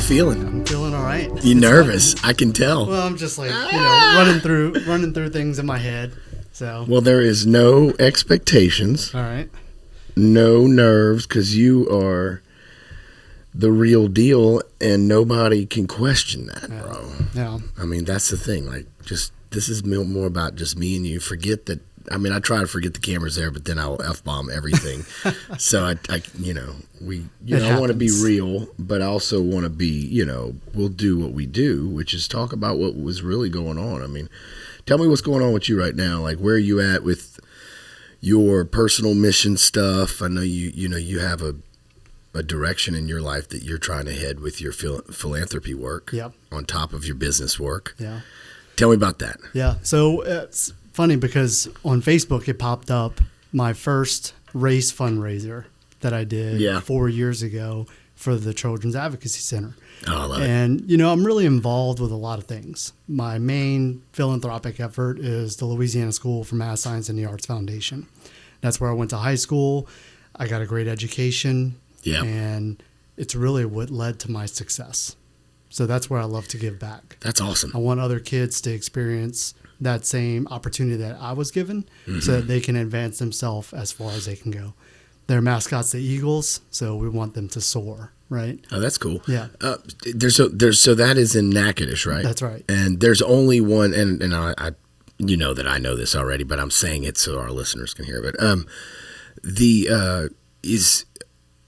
feeling? I'm feeling all right. You nervous? I can tell. Well, I'm just like, running through things in my head. So. Well, there is no expectations. All right. No nerves, because you are the real deal, and nobody can question that, bro. Yeah. I mean, that's the thing. Like, this is more about just me and you. Forget that. I mean, I try to forget the camera's there, but then I'll F-bomb everything. So I want to be real, but I also want to be, we'll do what we do, which is talk about what was really going on. I mean, tell me what's going on with you right now. Like, where are you at with your personal mission stuff? I know you have a direction in your life that you're trying to head with your philanthropy work. Yep. On top of your business work. Yeah. Tell me about that. Yeah. So it's funny because on Facebook it popped up my first race fundraiser that I did 4 years ago for the Children's Advocacy Center. Oh, I love it. And, I'm really involved with a lot of things. My main philanthropic effort is the Louisiana School for Math, Science, and the Arts Foundation. That's where I went to high school. I got a great education. Yeah. And it's really what led to my success. So that's where I love to give back. That's awesome. I want other kids to experience that same opportunity that I was given so that they can advance themselves as far as they can go. Their mascot's the Eagles, so we want them to soar, right? Oh, that's cool. Yeah. So that is in Natchitoches, right? That's right. And there's only one, and I that I know this already, but I'm saying it so our listeners can hear it.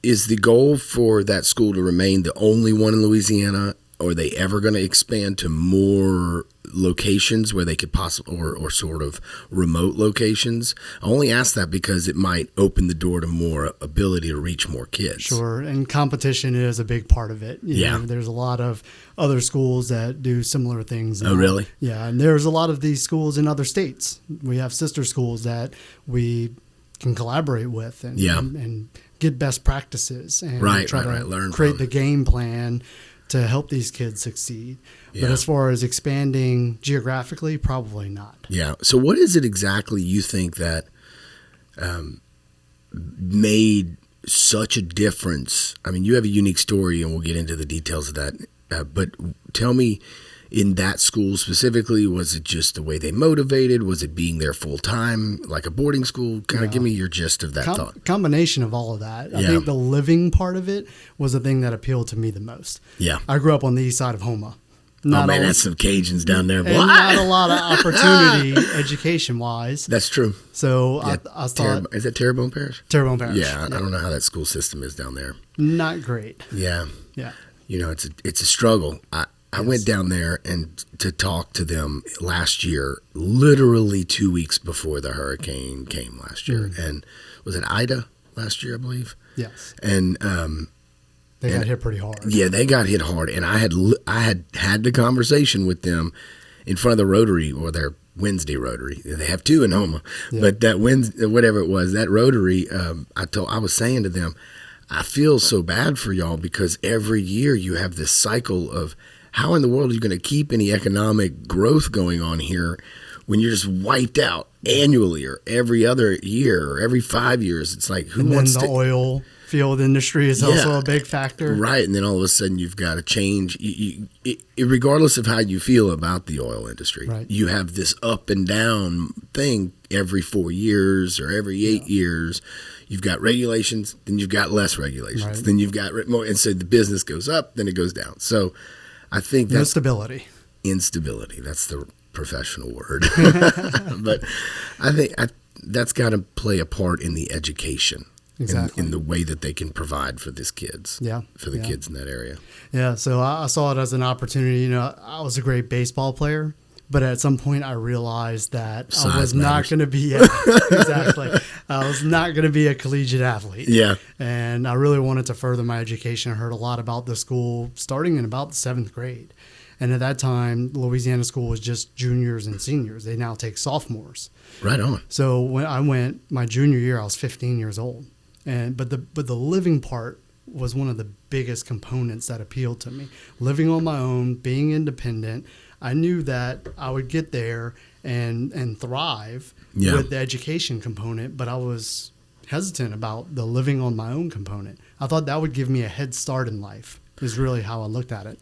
Is the goal for that school to remain the only one in Louisiana? Or are they ever going to expand to more locations where they could possibly, or sort of remote locations? I only ask that because it might open the door to more ability to reach more kids. Sure, and competition is a big part of it. You know, there's a lot of other schools that do similar things. Oh, really? Yeah, and there's a lot of these schools in other states. We have sister schools that we can collaborate with and get best practices and try to learn create the game plan to help these kids succeed. Yeah. But as far as expanding geographically, probably not. Yeah. So what is it exactly you think that made such a difference? I mean, you have a unique story, and we'll get into the details of that. But tell me, in that school specifically, was it just the way they motivated? Was it being there full time, like a boarding school? Kind of give me your gist of that thought. Combination of all of that. I think the living part of it was the thing that appealed to me the most. Yeah. I grew up on the east side of Houma. That's some Cajuns down there. And not a lot of opportunity education-wise. That's true. So I thought... Is that Terrebonne Parish? Terrebonne Parish. Yeah, I don't know how that school system is down there. Not great. Yeah. Yeah. It's a struggle. I went down there and to talk to them last year, literally 2 weeks before the hurricane came last year. And was it Ida last year, I believe? Yes. And they got hit pretty hard. Yeah, they got hit hard. And I had the conversation with them in front of the Rotary, or their Wednesday Rotary. They have two in Houma. Yeah. But that Wednesday, whatever it was, that Rotary, I was saying to them, I feel so bad for y'all because every year you have this cycle of how in the world are you going to keep any economic growth going on here when you're just wiped out annually or every other year or every 5 years? It's like, who wants to... oil field industry is also a big factor. Right, and then all of a sudden you've got to change. Regardless of how you feel about the oil industry, you have this up and down thing every 4 years or every 8 years. You've got regulations, then you've got less regulations, then you've got more. And so the business goes up, then it goes down. So I think that's instability. That's the professional word. But I think that's got to play a part in the education, in the way that they can provide for these kids, for the kids in that area. Yeah. So I saw it as an opportunity. I was a great baseball player, but at some point I realized that I was not going to be I was not going to be a collegiate athlete. Yeah. And I really wanted to further my education. I heard a lot about the school starting in about the 7th grade. And at that time, Louisiana school was just juniors and seniors. They now take sophomores. Right on. So when I went my junior year, I was 15 years old. But the living part was one of the biggest components that appealed to me. Living on my own, being independent. I knew that I would get there and thrive with the education component, but I was hesitant about the living on my own component. I thought that would give me a head start in life. is really how I looked at it.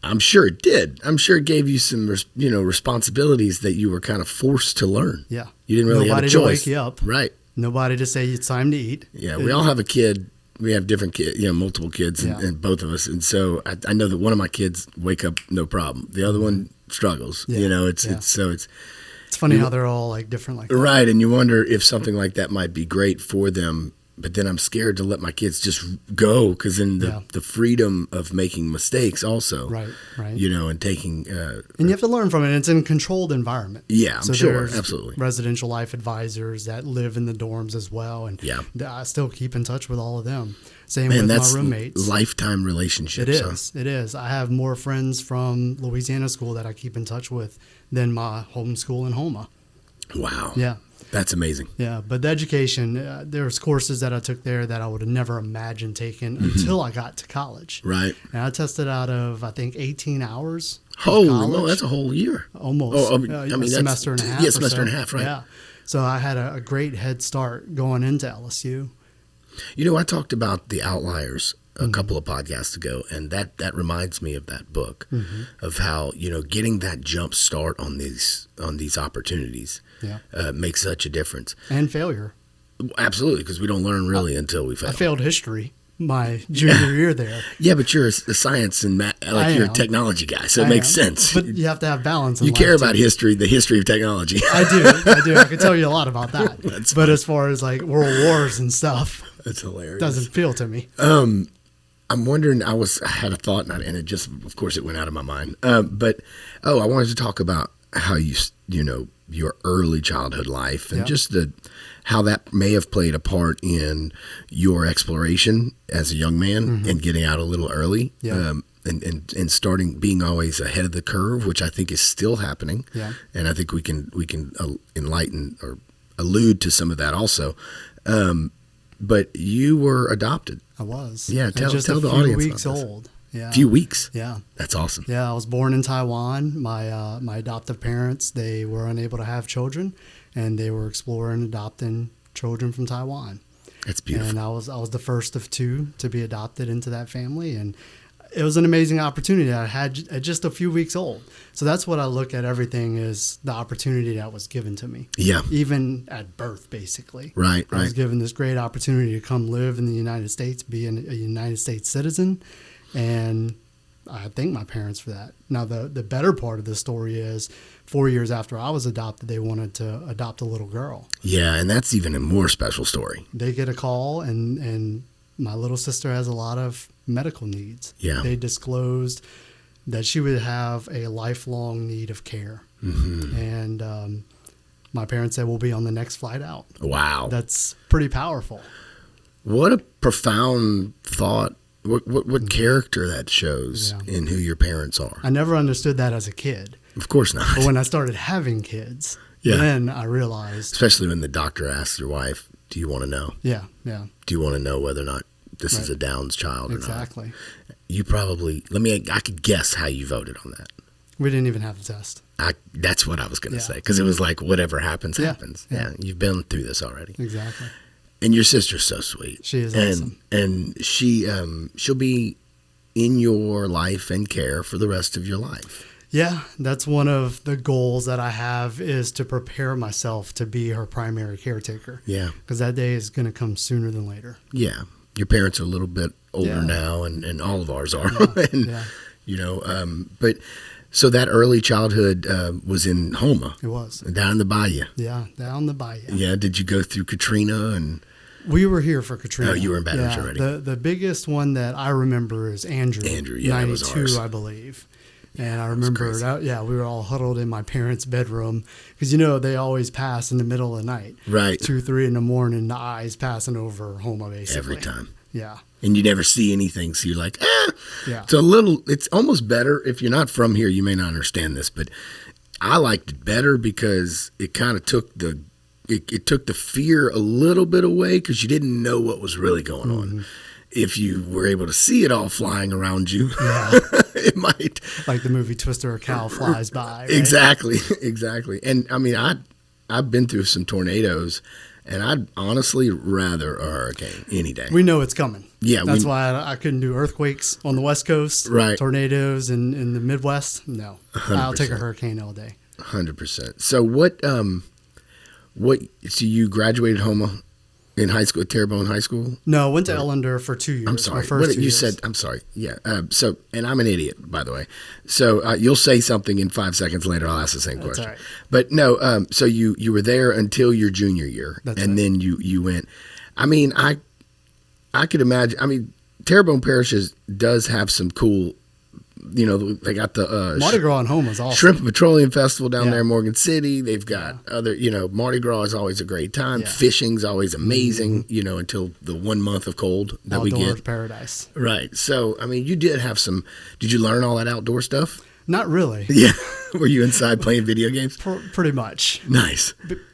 I'm sure it did. I'm sure it gave you some, responsibilities that you were kind of forced to learn. Yeah. You didn't really have a choice. Nobody to wake you up. Right. Nobody to say it's time to eat. Yeah, we all have a kid. We have different kids, multiple kids, and both of us. And so I know that one of my kids wake up no problem. The other one struggles. Yeah. It's funny how they're all like different like that. Right, and you wonder if something like that might be great for them. But then I'm scared to let my kids just go, because then the freedom of making mistakes also, right, and taking. And you have to learn from it. It's in a controlled environment. Yeah, I'm sure, absolutely. Residential life advisors that live in the dorms as well, and I still keep in touch with all of them. Same with my roommates. Lifetime relationships. It is. I have more friends from Louisiana school that I keep in touch with than my home school in Houma. Wow. Yeah. That's amazing. Yeah, but the education, there's courses that I took there that I would have never imagined taking until I got to college. Right. And I tested out of, I think, 18 hours. Holy moly, that's a whole year. Almost. A semester and a half. Yeah, semester and a half, right. Yeah. So I had a great head start going into LSU. I talked about the outliers a couple of podcasts ago, and that reminds me of that book, of how getting that jump start on these opportunities makes such a difference. And failure. Absolutely, because we don't learn really until we fail. I failed history my junior year there. Yeah, but you're a science and math, you're a technology guy, so it makes sense. But you have to have balance in You life care about too. the history of technology. I do. I can tell you a lot about that. But as far as like world wars and stuff, that's hilarious. Doesn't feel to me. I'm wondering, I had a thought, and it just, of course, it went out of my mind. I wanted to talk about how your early childhood life and just how that may have played a part in your exploration as a young man and getting out a little early. Yeah. And starting being always ahead of the curve, which I think is still happening. Yeah. And I think we can enlighten or allude to some of that also. But you were adopted. I was. Yeah, tell the audience about this. A few weeks old. Yeah. Few weeks? Yeah. That's awesome. Yeah, I was born in Taiwan. My adoptive parents, they were unable to have children, and they were exploring adopting children from Taiwan. That's beautiful. And I was the first of two to be adopted into that family, and it was an amazing opportunity I had at just a few weeks old. So that's what I look at everything is the opportunity that was given to me. Yeah. Even at birth, basically. Right. I was given this great opportunity to come live in the United States, be a United States citizen, and I thank my parents for that. Now, the better part of the story is 4 years after I was adopted, they wanted to adopt a little girl. Yeah, and that's even a more special story. They get a call, and my little sister has a lot of medical needs. Yeah. They disclosed that she would have a lifelong need of care. Mm-hmm. And my parents said, we'll be on the next flight out. Wow. That's pretty powerful. What a profound thought. What character that shows in who your parents are. I never understood that as a kid. Of course not. But when I started having kids, then I realized. Especially when the doctor asks your wife, do you want to know? Yeah. Do you want to know whether or not this is a Downs child or not? Exactly. You probably, I could guess how you voted on that. We didn't even have the test. That's what I was going to say, because it was like whatever happens, happens. Yeah. You've been through this already. Exactly. And your sister's so sweet. She is awesome. And she'll be in your life and care for the rest of your life. Yeah, that's one of the goals that I have is to prepare myself to be her primary caretaker. Yeah. Because that day is going to come sooner than later. Yeah. Your parents are a little bit older now, and all of ours are. But so that early childhood was in Houma. It was. Down in the bayou. Yeah, down the bayou. Yeah. Did you go through Katrina? We were here for Katrina. Oh, you were in Baton Rouge already. The biggest one that I remember is Andrew. Yeah, 92, I believe. And I remember, we were all huddled in my parents' bedroom because, they always pass in the middle of the night. Right. 2, 3 in the morning, the eyes passing over Houma, basically. Every time. Yeah. And you never see anything, so you're like, Yeah. It's almost better. If you're not from here, you may not understand this, but I liked it better because it kind of took it took the fear a little bit away because you didn't know what was really going on. If you were able to see it all flying around you, it might. Like the movie Twister, a cow flies by. Right? Exactly. And I mean, I've been through some tornadoes, And I'd honestly rather a hurricane any day. We know it's coming. Yeah. That's why I couldn't do earthquakes on the West Coast, right? Tornadoes in the Midwest. No, 100%. I'll take a hurricane all day. 100%. So so you graduated Houma in high school, at Terrebonne High School? No, went to Ellender for 2 years. I'm sorry. My first 2 years. Said, I'm sorry. Yeah. So, and I'm an idiot, by the way. So you'll say something in 5 seconds later. I'll ask the same question. Right. But no, so you were there until your junior year. And then you went. I mean, I could imagine. I mean, Terrebonne Parish does have some cool, they got the Mardi Gras in Houma is awesome. Shrimp and Petroleum Festival down there in Morgan City. They've got other, Mardi Gras is always a great time. Yeah. Fishing's always amazing, until the 1 month of cold that outdoor we get. Paradise. Right. So, I mean, you did have some. Did you learn all that outdoor stuff? Not really. Yeah. Were you inside playing video games? Pretty much. Nice.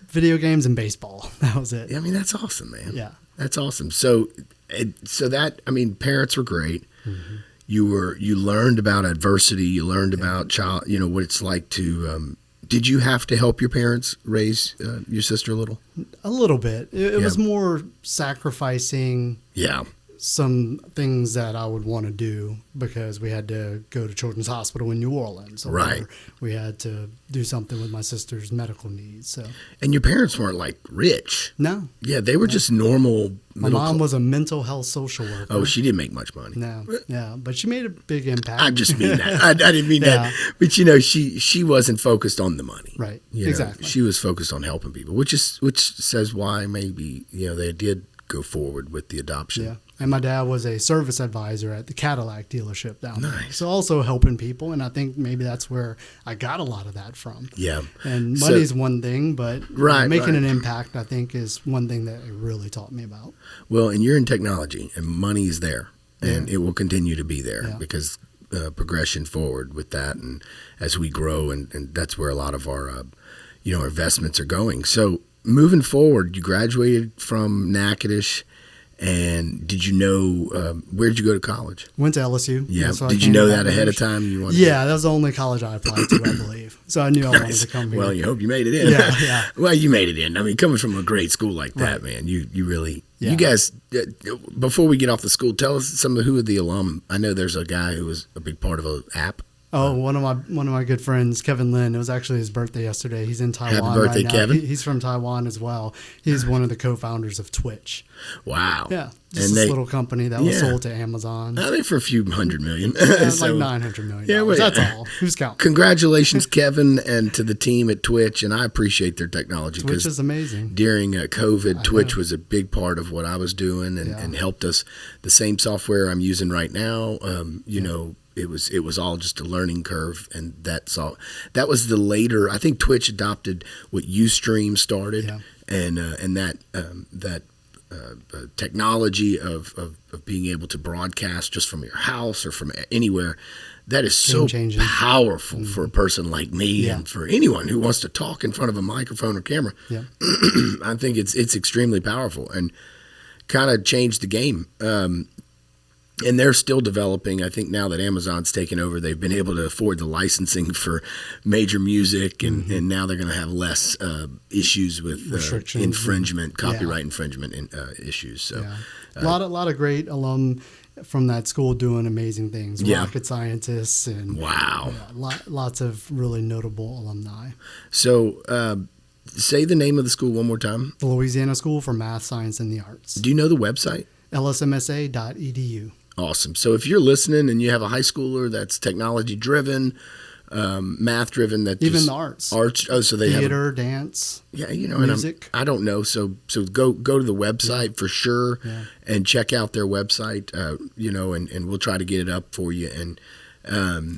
Video games and baseball. That was it. Yeah, I mean, that's awesome, man. Yeah. That's awesome. So that, I mean, parents were great. Mm-hmm. You learned about adversity. You learned about what it's like to. Did you have to help your parents raise your sister a little? A little bit. It was more sacrificing. Yeah. Some things that I would want to do because we had to go to Children's Hospital in New Orleans. Or right. We had to do something with my sister's medical needs. So. And your parents weren't like rich. No. Yeah, they were just normal. My mom was a mental health social worker. Oh, she didn't make much money. No. Yeah, but she made a big impact. I just mean that. I didn't mean that. But she wasn't focused on the money. Right. Exactly. She was focused on helping people, which says why maybe they did go forward with the adoption. Yeah. And my dad was a service advisor at the Cadillac dealership down there. Nice. So also helping people, and I think maybe that's where I got a lot of that from. Yeah. And money's one thing, but making an impact, I think, is one thing that it really taught me about. Well, and you're in technology, and money is there, and it will continue to be there because progression forward with that, and as we grow, and that's where a lot of our investments are going. So moving forward, you graduated from Natchitoches. And did you know, where did you go to college? Went to LSU. Yeah. Did you know that ahead of time? That was the only college I applied to, I believe. So I knew I wanted to come here. Well, you hope you made it in. Yeah. Well, you made it in. I mean, coming from a great school like that, man, you really, you guys, before we get off the school, tell us who are the alum. I know there's a guy who was a big part of an app. Oh, one of my good friends, Kevin Lin. It was actually his birthday yesterday. He's in Taiwan. Happy birthday, right now. Kevin. He's from Taiwan as well. He's one of the co-founders of Twitch. Wow. Yeah. Just this little company that was sold to Amazon. I think for a few $100 million. Like $900 million. Yeah, that's all. Who's counting? Congratulations, Kevin, and to the team at Twitch. And I appreciate their technology. Twitch is amazing. During COVID, Twitch was a big part of what I was doing and helped us. The same software I'm using right now, it was all just a learning curve, and that's all. That was the later. I think Twitch adopted what Ustream started, and that technology of being able to broadcast just from your house or from anywhere. That is so powerful for a person like me and for anyone who wants to talk in front of a microphone or camera. Yeah. I think it's extremely powerful and kind of changed the game. And they're still developing. I think now that Amazon's taken over, they've been able to afford the licensing for major music, and now they're going to have less issues with infringement, copyright infringement issues. So, a lot of great alum from that school doing amazing things. Rocket scientists and lots of really notable alumni. So, say the name of the school one more time. The Louisiana School for Math, Science, and the Arts. Do you know the website? lsmsa.edu. Awesome. So if you're listening and you have a high schooler that's technology driven, math driven, that even the arts. Oh, so they theater, have dance. Yeah, music. I don't know. So go to the website for sure and check out their website. And we'll try to get it up for you. And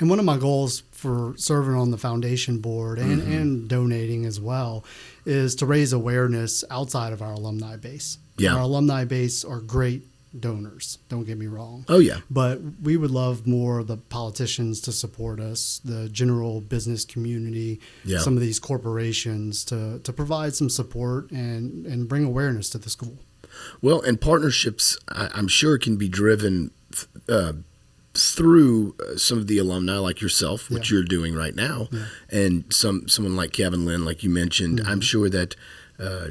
one of my goals for serving on the foundation board and donating as well is to raise awareness outside of our alumni base. Yeah. Our alumni base are great donors, don't get me wrong. Oh, yeah. But we would love more of the politicians to support us, the general business community, some of these corporations to provide some support and bring awareness to the school. Well, and partnerships, I'm sure, can be driven through some of the alumni like yourself, which you're doing right now, and someone like Kevin Lynn, like you mentioned. I'm sure that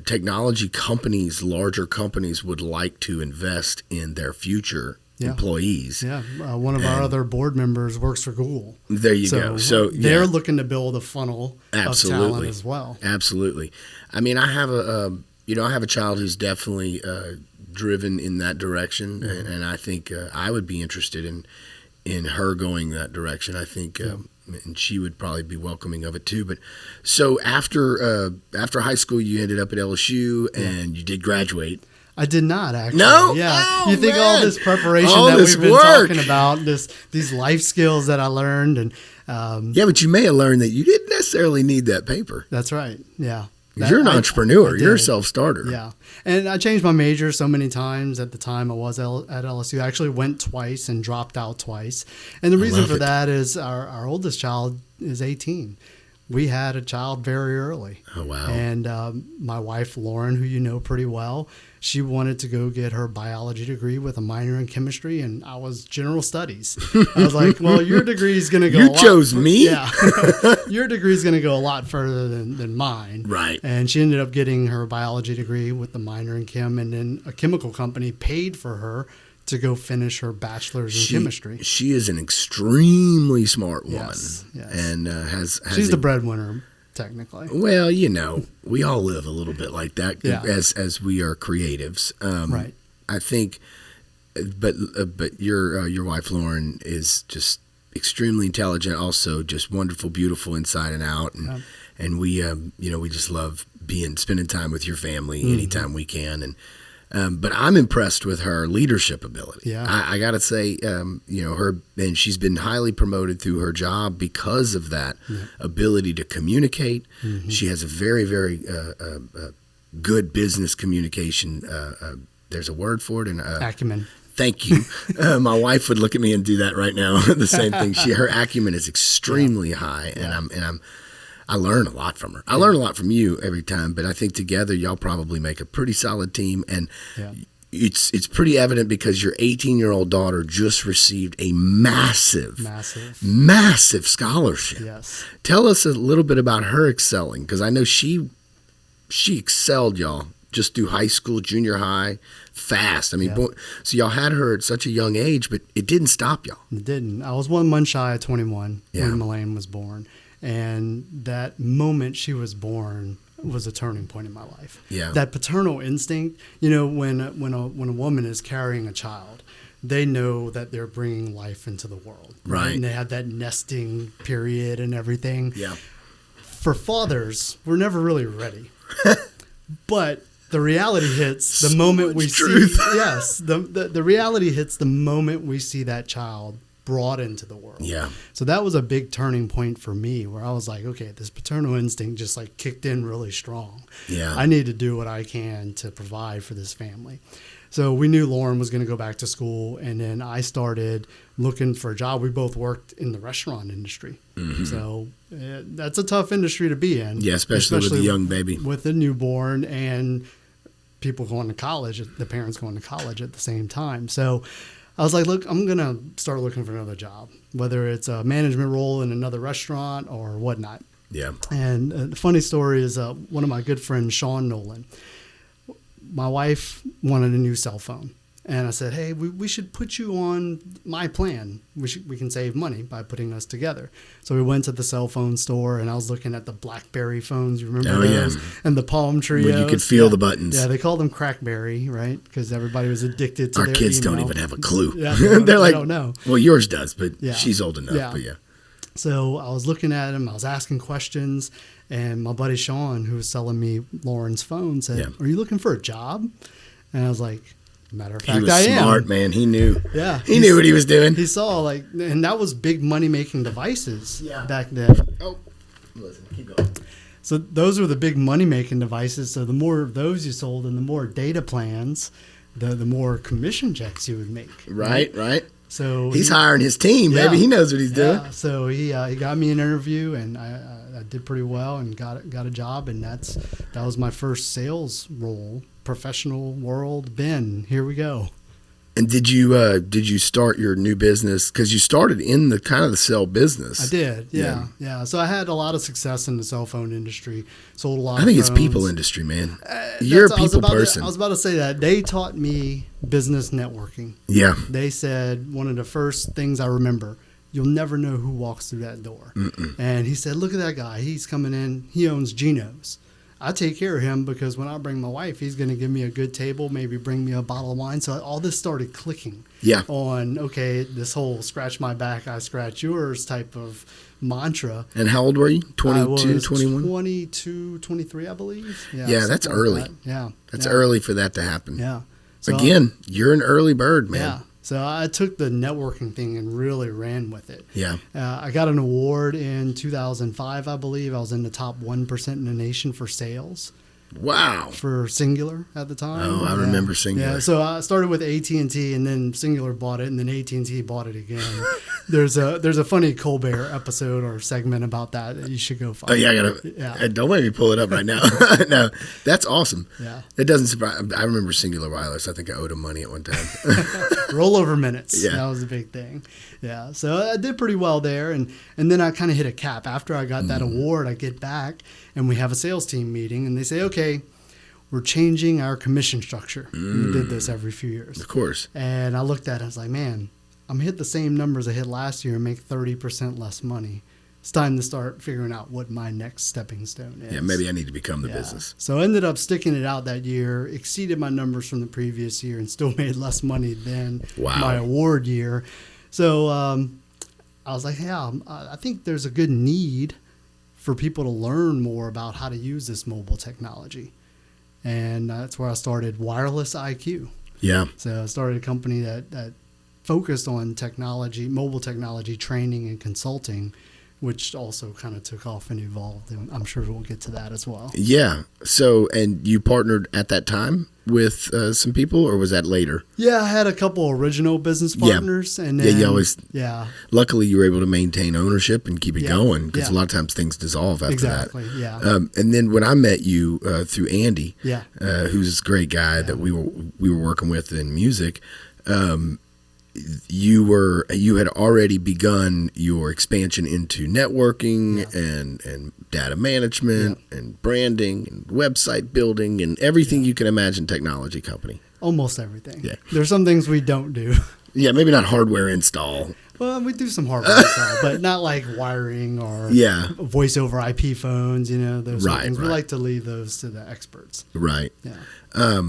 technology companies, larger companies, would like to invest in their future employees. Yeah, one of our other board members works for Google. There you go. So they're looking to build a funnel of talent as well. Absolutely. I mean, I have a child who's definitely driven in that direction, and I think I would be interested in her going that direction. I think, and she would probably be welcoming of it too. But so after high school, you ended up at LSU, and you did graduate. I did not actually. No, yeah. You think all this preparation that we've been talking about, these life skills that I learned, and but you may have learned that you didn't necessarily need that paper. That's right. Yeah. You're an entrepreneur. You're a self-starter. Yeah. And I changed my major so many times at the time I was at LSU. I actually went twice and dropped out twice. And the reason for that is our oldest child is 18. We had a child very early. Oh, wow. And my wife, Lauren, who you know pretty well, she wanted to go get her biology degree with a minor in chemistry, and I was general studies. I was like, well, your degree is going to go You chose me? Yeah. Your degree is going to go a lot further than mine. Right. And she ended up getting her biology degree with the minor in chem, and then a chemical company paid for her to go finish her bachelor's in chemistry. She is an extremely smart woman. Yes. And she's the breadwinner, technically. Well, we all live a little bit like that as we are creatives. Right. I think, but your wife Lauren is just extremely intelligent, also just wonderful, beautiful inside and out, and we we just love spending time with your family anytime we can, and. But I'm impressed with her leadership ability. Yeah. I got to say, her, and she's been highly promoted through her job because of that ability to communicate. Mm-hmm. She has a very, very good business communication. There's a word for it. Acumen. Thank you. My wife would look at me and do that right now. The same thing. Her acumen is extremely high, and I learn a lot from her. I learn a lot from you every time, but I think together y'all probably make a pretty solid team. And it's pretty evident because your 18-year-old daughter just received a massive scholarship. Yes. Tell us a little bit about her excelling, because I know she excelled y'all just through high school, junior high, fast. I mean, so y'all had her at such a young age, but it didn't stop y'all. It didn't. I was 1 month shy of 21 when Melaine was born. And that moment she was born was a turning point in my life. Yeah. That paternal instinct, when a woman is carrying a child, they know that they're bringing life into the world. Right. And they have that nesting period and everything. Yeah. For fathers, we're never really ready. But the reality hits the moment we see. Yes. The reality hits the moment we see that child brought into the world. Yeah. So that was a big turning point for me, where I was like, okay, this paternal instinct just kicked in really strong. Yeah. I need to do what I can to provide for this family. So we knew Lauren was going to go back to school, and then I started looking for a job. We both worked in the restaurant industry. Mm-hmm. So that's a tough industry to be in. Yeah, especially with a young baby. With a newborn and people going to college, the parents going to college at the same time. So I was like, look, I'm going to start looking for another job, whether it's a management role in another restaurant or whatnot. Yeah. And the funny story is one of my good friends, Sean Nolan, my wife wanted a new cell phone. And I said, hey, we should put you on my plan. We can save money by putting us together. So we went to the cell phone store, and I was looking at the BlackBerry phones. You remember those? Yeah. And the Palm Treos. Where you could feel the buttons. Yeah, they called them Crackberry, right? Because everybody was addicted to Our their kids email. don't even have a clue. Yeah, They're like, don't know. Well, yours does, but she's old enough. Yeah. But yeah. So I was looking at him. I was asking questions. And my buddy Sean, who was selling me Lauren's phone, said, are you looking for a job? And I was like, matter of fact, he was smart, man. He knew. Yeah. He knew what he was doing. He saw, and that was big money-making devices back then. Oh, listen, keep going. So those were the big money-making devices. So the more of those you sold and the more data plans, the more commission checks you would make. Right. So he's hiring his team, baby. He knows what he's doing. Yeah. So he got me an interview, and I did pretty well and got a job, and that was my first sales role. Professional world, Ben. Here we go. And did you start your new business? Because you started in the kind of the cell business. I did, yeah. So I had a lot of success in the cell phone industry. Sold a lot. I think it's people industry, man. You're a people person. I was about to say that they taught me business networking. Yeah. They said one of the first things I remember. You'll never know who walks through that door. Mm-mm. And he said, look at that guy. He's coming in. He owns Geno's. I take care of him because when I bring my wife, he's going to give me a good table, maybe bring me a bottle of wine. So all this started clicking on, okay, this whole scratch my back, I scratch yours type of mantra. And how old were you? 22, 21? 22, 23, I believe. Yeah, that's early. That. Yeah. That's early for that to happen. Yeah. So, again, you're an early bird, man. Yeah. So I took the networking thing and really ran with it. Yeah. I got an award in 2005, I believe. I was in the top 1% in the nation for sales. Wow. For Singular at the time. Oh, I remember Singular. Yeah, so I started with AT&T, and then Singular bought it, and then AT&T bought it again. There's a funny Colbert episode or segment about that you should go find. Oh, yeah, don't make me pull it up right now. No, that's awesome. Yeah. It doesn't surprise. I remember Singular Wireless. I think I owed him money at one time. Rollover minutes. Yeah. That was a big thing. Yeah. So I did pretty well there, and then I kind of hit a cap. After I got that award, I get back, and we have a sales team meeting, and they say, okay, we're changing our commission structure. We did this every few years. Of course. And I looked at it, I was like, man, I'm hit the same numbers I hit last year and make 30% less money. It's time to start figuring out what my next stepping stone is. Yeah, maybe I need to become the business. So I ended up sticking it out that year, exceeded my numbers from the previous year, and still made less money than my award year. So I was like, yeah, I think there's a good need for people to learn more about how to use this mobile technology. And that's where I started Wireless IQ. Yeah. So I started a company that focused on technology, mobile technology training and consulting, which also kind of took off and evolved. And I'm sure we'll get to that as well. Yeah. So, and you partnered at that time with some people, or was that later? Yeah, I had a couple original business partners. And then, you always. Yeah. Luckily, you were able to maintain ownership and keep it going, because a lot of times things dissolve after that. Exactly. Yeah. And then when I met you through Andy, who's this great guy that we were working with in music. You had already begun your expansion into networking and data management and branding and website building and everything you can imagine technology company. Almost everything. Yeah. There's some things we don't do. Yeah, maybe not hardware install. Well, we do some hardware install, but not like wiring or voice over IP phones, those sort of things. We like to leave those to the experts. Right. Yeah.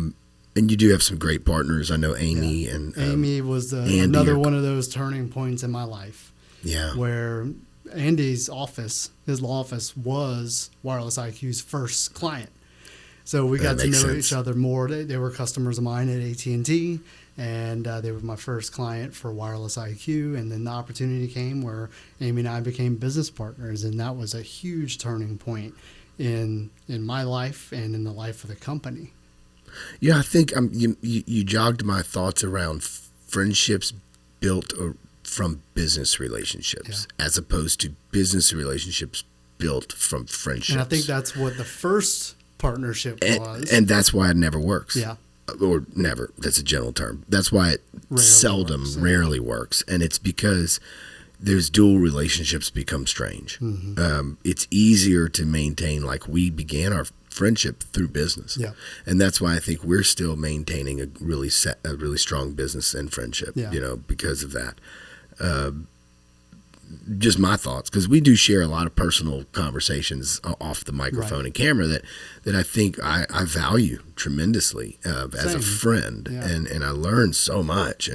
And you do have some great partners. I know Amy and Amy was another one of those turning points in my life. Yeah. Where Andy's office, his law office, was Wireless IQ's first client. So we got to know each other more. They were customers of mine at AT&T, and they were my first client for Wireless IQ. And then the opportunity came where Amy and I became business partners, and that was a huge turning point in my life and in the life of the company. Yeah, I think you jogged my thoughts around friendships built from business relationships as opposed to business relationships built from friendships. And I think that's what the first partnership was. And that's why it never works. Yeah. Or never. That's a general term. That's why it rarely works. And it's because those dual relationships become strange. Mm-hmm. It's easier to maintain, like we began our friendship through business. Yeah. And that's why I think we're still maintaining a really strong business and friendship, because of that. Just my thoughts, because we do share a lot of personal conversations off the microphone and camera that I think I value tremendously as a friend. Yeah. And I learn so much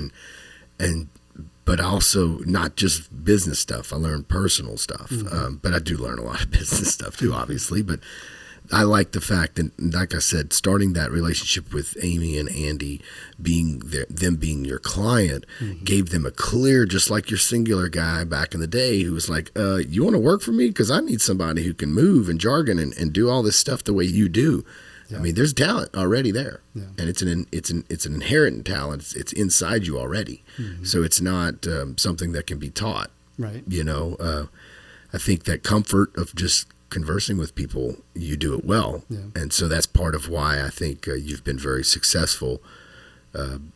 but also not just business stuff. I learn personal stuff. Mm-hmm. But I do learn a lot of business stuff too, obviously. But I like the fact that, like I said, starting that relationship with Amy and Andy, them being your client, gave them a clear, just like your Singular guy back in the day, who was like, you want to work for me? Because I need somebody who can move and jargon and do all this stuff the way you do. Yeah. I mean, there's talent already there, and it's an inherent talent. It's inside you already, so it's not something that can be taught. Right. I think that comfort of just conversing with people, you do it well, and so that's part of why I think you've been very successful.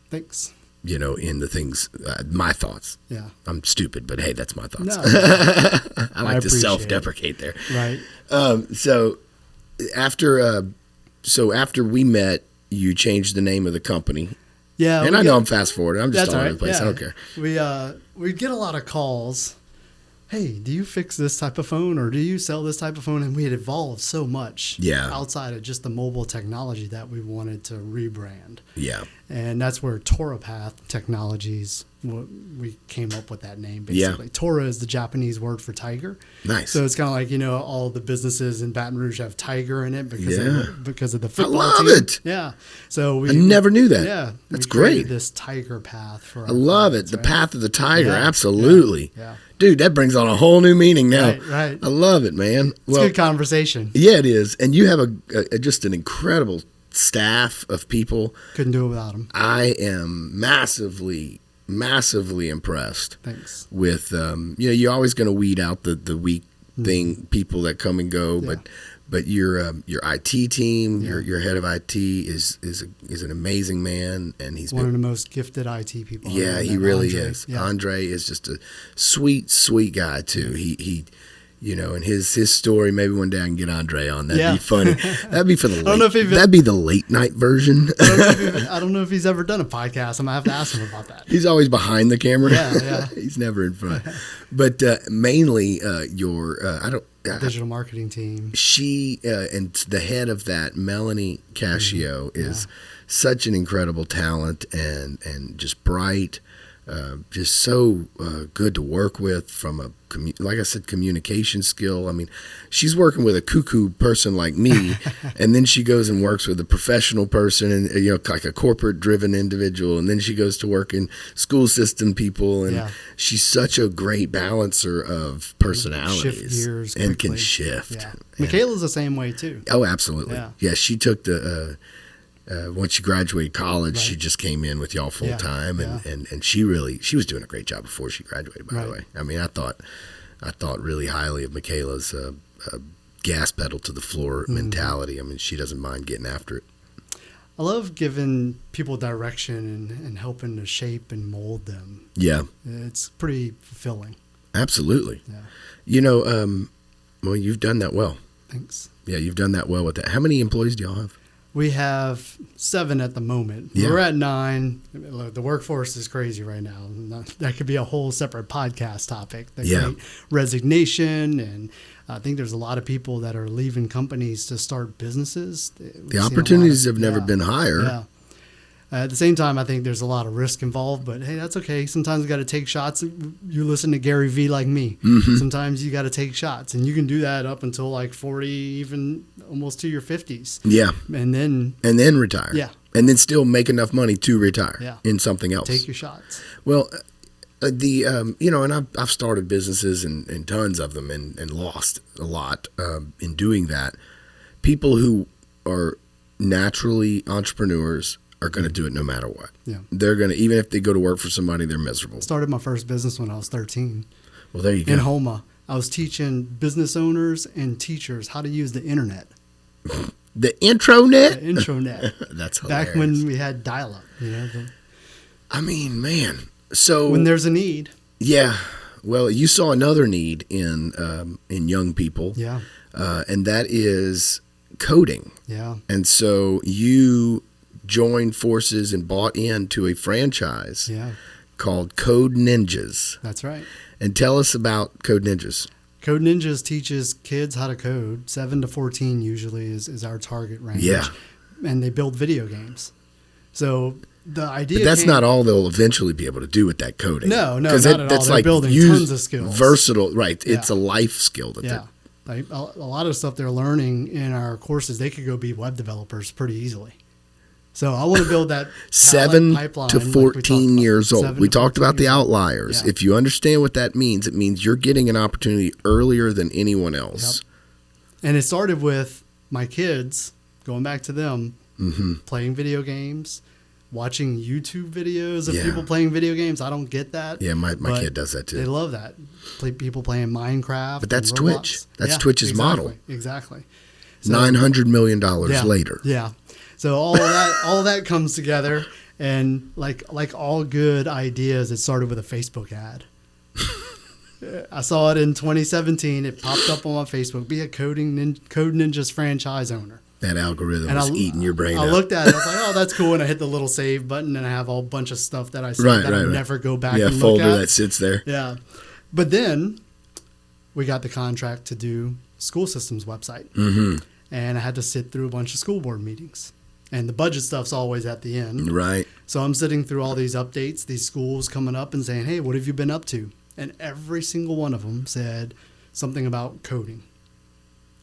Thanks. in the things, my thoughts. Yeah. I'm stupid, but hey, that's my thoughts. No, I like to self-deprecate there. Right. So after we met, you changed the name of the company. Yeah. And I know I'm fast forwarding. I'm just all over the place. Yeah. I don't care. We get a lot of calls. Hey, do you fix this type of phone, or do you sell this type of phone? And we had evolved so much outside of just the mobile technology that we wanted to rebrand. Yeah. And that's where ToraPath Technologies, we came up with that name, basically. Yeah. Tora is the Japanese word for tiger. Nice. So it's kind of like, all the businesses in Baton Rouge have tiger in it because of the football I love team. it. Yeah. So I never knew that. Yeah. That's great. This tiger path for our I love clients, it. The path of the tiger. Yeah. Absolutely. Yeah. Dude, that brings on a whole new meaning now. Right. I love it, man. It's a good conversation. Yeah, it is. And you have just an incredible staff of people. Couldn't do it without them. I am massively impressed. Thanks. With you're always going to weed out the weak people that come and go, but your IT team, your head of IT is an amazing man, and he's one of the most gifted IT people. Yeah, he really is. Yeah. Andre is just a sweet guy too. He and his story. Maybe one day I can get Andre on. That'd be funny. That'd be for the that'd be the late night version. I don't know if he's ever done a podcast. I'm gonna have to ask him about that. He's always behind the camera. Yeah. He's never in front. But mainly your digital marketing team. She and the head of that, Melanie Cascio, is such an incredible talent and just bright. Just so good to work with from a, like I said, communication skill. I mean, she's working with a cuckoo person like me, and then she goes and works with a professional person and, like a corporate driven individual. And then she goes to work in school system people. And she's such a great balancer of personalities. Shift gears and quickly. can shift. Yeah. Michaela's the same way too. Oh, absolutely. Yeah, she took the... once she graduated college, she just came in with y'all full time, and she was doing a great job before she graduated. By the way, I mean, I thought really highly of Michaela's gas pedal to the floor mentality. I mean, she doesn't mind getting after it. I love giving people direction and helping to shape and mold them. Yeah, it's pretty fulfilling. Absolutely. Yeah. Well, you've done that well. Thanks. Yeah, you've done that well with that. How many employees do y'all have? We have 7 at the moment. Yeah. We're at 9. The workforce is crazy right now. That could be a whole separate podcast topic. The great resignation, and I think there's a lot of people that are leaving companies to start businesses. The opportunities have never been higher. Yeah. At the same time, I think there's a lot of risk involved, but hey, that's okay. Sometimes you got to take shots. You listen to Gary Vee like me. Mm-hmm. Sometimes you got to take shots, and you can do that up until like 40, even almost to your 50s. Yeah. And then retire. Yeah. And then still make enough money to retire in something else. Take your shots. Well, and I've started businesses and tons of them and lost a lot in doing that. People who are naturally entrepreneurs are going to do it no matter what. Yeah. They're going to, even if they go to work for somebody, they're miserable. I started my first business when I was 13. Well, there you go. In Homa. I was teaching business owners and teachers how to use the internet. The intranet? The intranet. That's hilarious. Back when we had dial-up. I mean, man. So when there's a need. Yeah. Well, you saw another need in young people. Yeah. And that is coding. Yeah. And so you joined forces and bought into a franchise called Code Ninjas. That's right. And tell us about Code Ninjas. Code Ninjas teaches kids how to code. 7 to 14 usually is our target range. Yeah. And they build video games. So the idea But that's not all they'll eventually be able to do with that coding. No, not at all. They're like building tons of skills. Versatile, right. Yeah. It's a life skill. Like a lot of stuff they're learning in our courses, they could go be web developers pretty easily. So I want to build that 7 to 14 years old. We talked about the outliers. Yeah. If you understand what that means, it means you're getting an opportunity earlier than anyone else. Yep. And it started with my kids, going back to them, playing video games, watching YouTube videos of people playing video games. I don't get that. Yeah, my kid does that too. They love that. People playing Minecraft. But that's Twitch. That's Twitch's model. Exactly. So, $900 million later. Yeah. So all of that comes together, And like all good ideas, it started with a Facebook ad. I saw it in 2017. It popped up on my Facebook. Be a Code Ninjas franchise owner. That algorithm was eating your brain out. I looked at it. I was like, oh, that's cool. And I hit the little save button, and I have a whole bunch of stuff that I saved that I never go back and look at. Yeah, folder that sits there. Yeah. But then we got the contract to do school systems website. Mm-hmm. And I had to sit through a bunch of school board meetings. And the budget stuff's always at the end. Right. So I'm sitting through all these updates, these schools coming up and saying, hey, what have you been up to? And every single one of them said something about coding.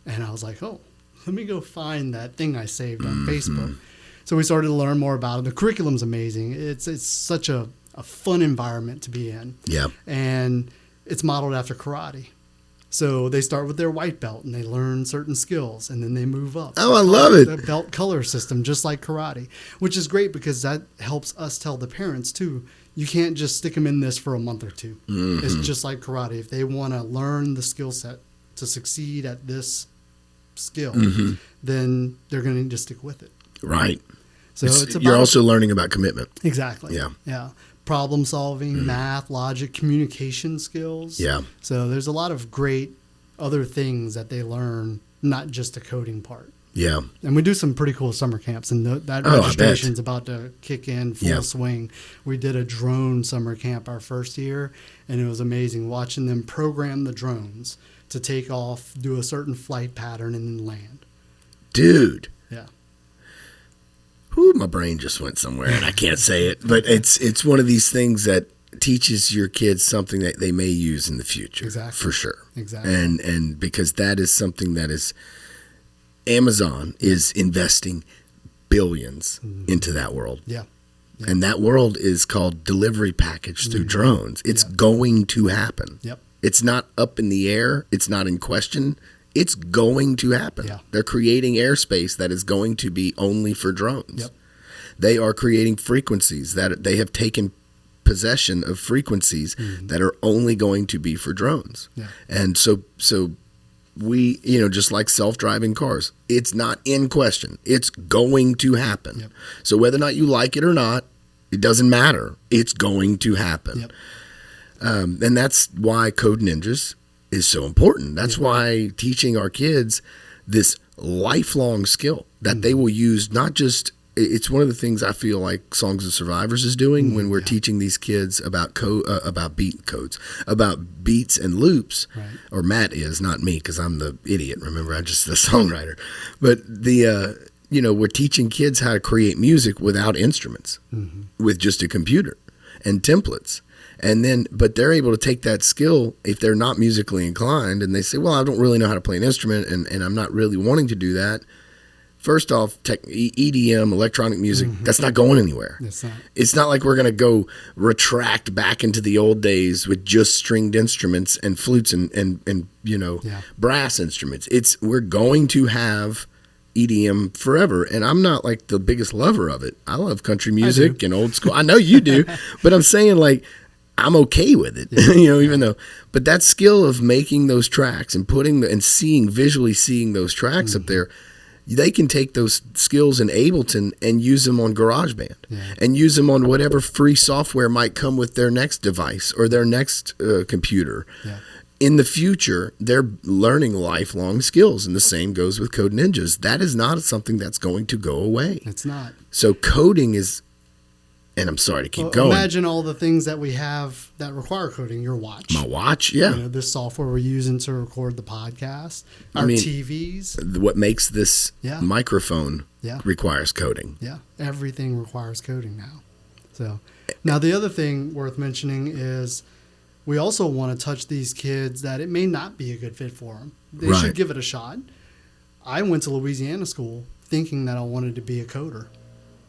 And I was like, oh, let me go find that thing I saved on Facebook. So we started to learn more about it. The curriculum's amazing. It's such a fun environment to be in. Yeah. And it's modeled after karate. So they start with their white belt and they learn certain skills and then they move up. Oh, I love it. The belt color system, just like karate, which is great because that helps us tell the parents too, you can't just stick them in this for a month or two. Mm-hmm. It's just like karate. If they want to learn the skill set to succeed at this skill, then they're going to need to stick with it. Right. So it's about, you're also learning about commitment. Exactly. Yeah. Yeah. Problem solving, math, logic, communication skills. Yeah. So there's a lot of great other things that they learn, not just the coding part. Yeah. And we do some pretty cool summer camps, and that registration's about to kick in full swing. We did a drone summer camp our first year, and it was amazing watching them program the drones to take off, do a certain flight pattern, and then land. Dude. Yeah. Ooh, my brain just went somewhere, and I can't say it. But it's one of these things that teaches your kids something that they may use in the future. Exactly. For sure. Exactly. And because that is something that is Amazon is investing billions into that world. Yeah. Yeah. And that world is called delivery package through drones. It's going to happen. Yep. It's not up in the air. It's not in question. It's going to happen. Yeah. They're creating airspace that is going to be only for drones. Yep. They are creating frequencies that they have taken possession of frequencies that are only going to be for drones. Yeah. And so we, just like self-driving cars, it's not in question. It's going to happen. Yep. So whether or not you like it or not, it doesn't matter. It's going to happen. Yep. And that's why Code Ninjas is so important. That's why teaching our kids this lifelong skill that they will use, not just, it's one of the things I feel like Songs of Survivors is doing when we're teaching these kids about about beats and loops, or Matt is, not me, because I'm the idiot. Remember, I'm just the songwriter. But we're teaching kids how to create music without instruments, with just a computer and templates. But they're able to take that skill if they're not musically inclined, and they say, well, I don't really know how to play an instrument, and I'm not really wanting to do that. First off, EDM, electronic music, that's not going anywhere. It's not like we're going to go retract back into the old days with just stringed instruments and flutes and brass instruments. We're going to have EDM forever, and I'm not like the biggest lover of it. I love country music and old school. I know you do, but I'm saying like, I'm okay with it, even though, but that skill of making those tracks and visually seeing those tracks up there, they can take those skills in Ableton and use them on GarageBand and use them on whatever free software might come with their next device or their next computer. Yeah. In the future, they're learning lifelong skills, and the same goes with Code Ninjas. That is not something that's going to go away. It's not. So coding is, and I'm sorry to keep going. Imagine all the things that we have that require coding. Your watch. My watch, yeah. This software we're using to record the podcast. Our TVs. What makes this microphone requires coding. Yeah, everything requires coding now. So now the other thing worth mentioning is we also want to touch these kids that it may not be a good fit for them. They should give it a shot. I went to Louisiana school thinking that I wanted to be a coder.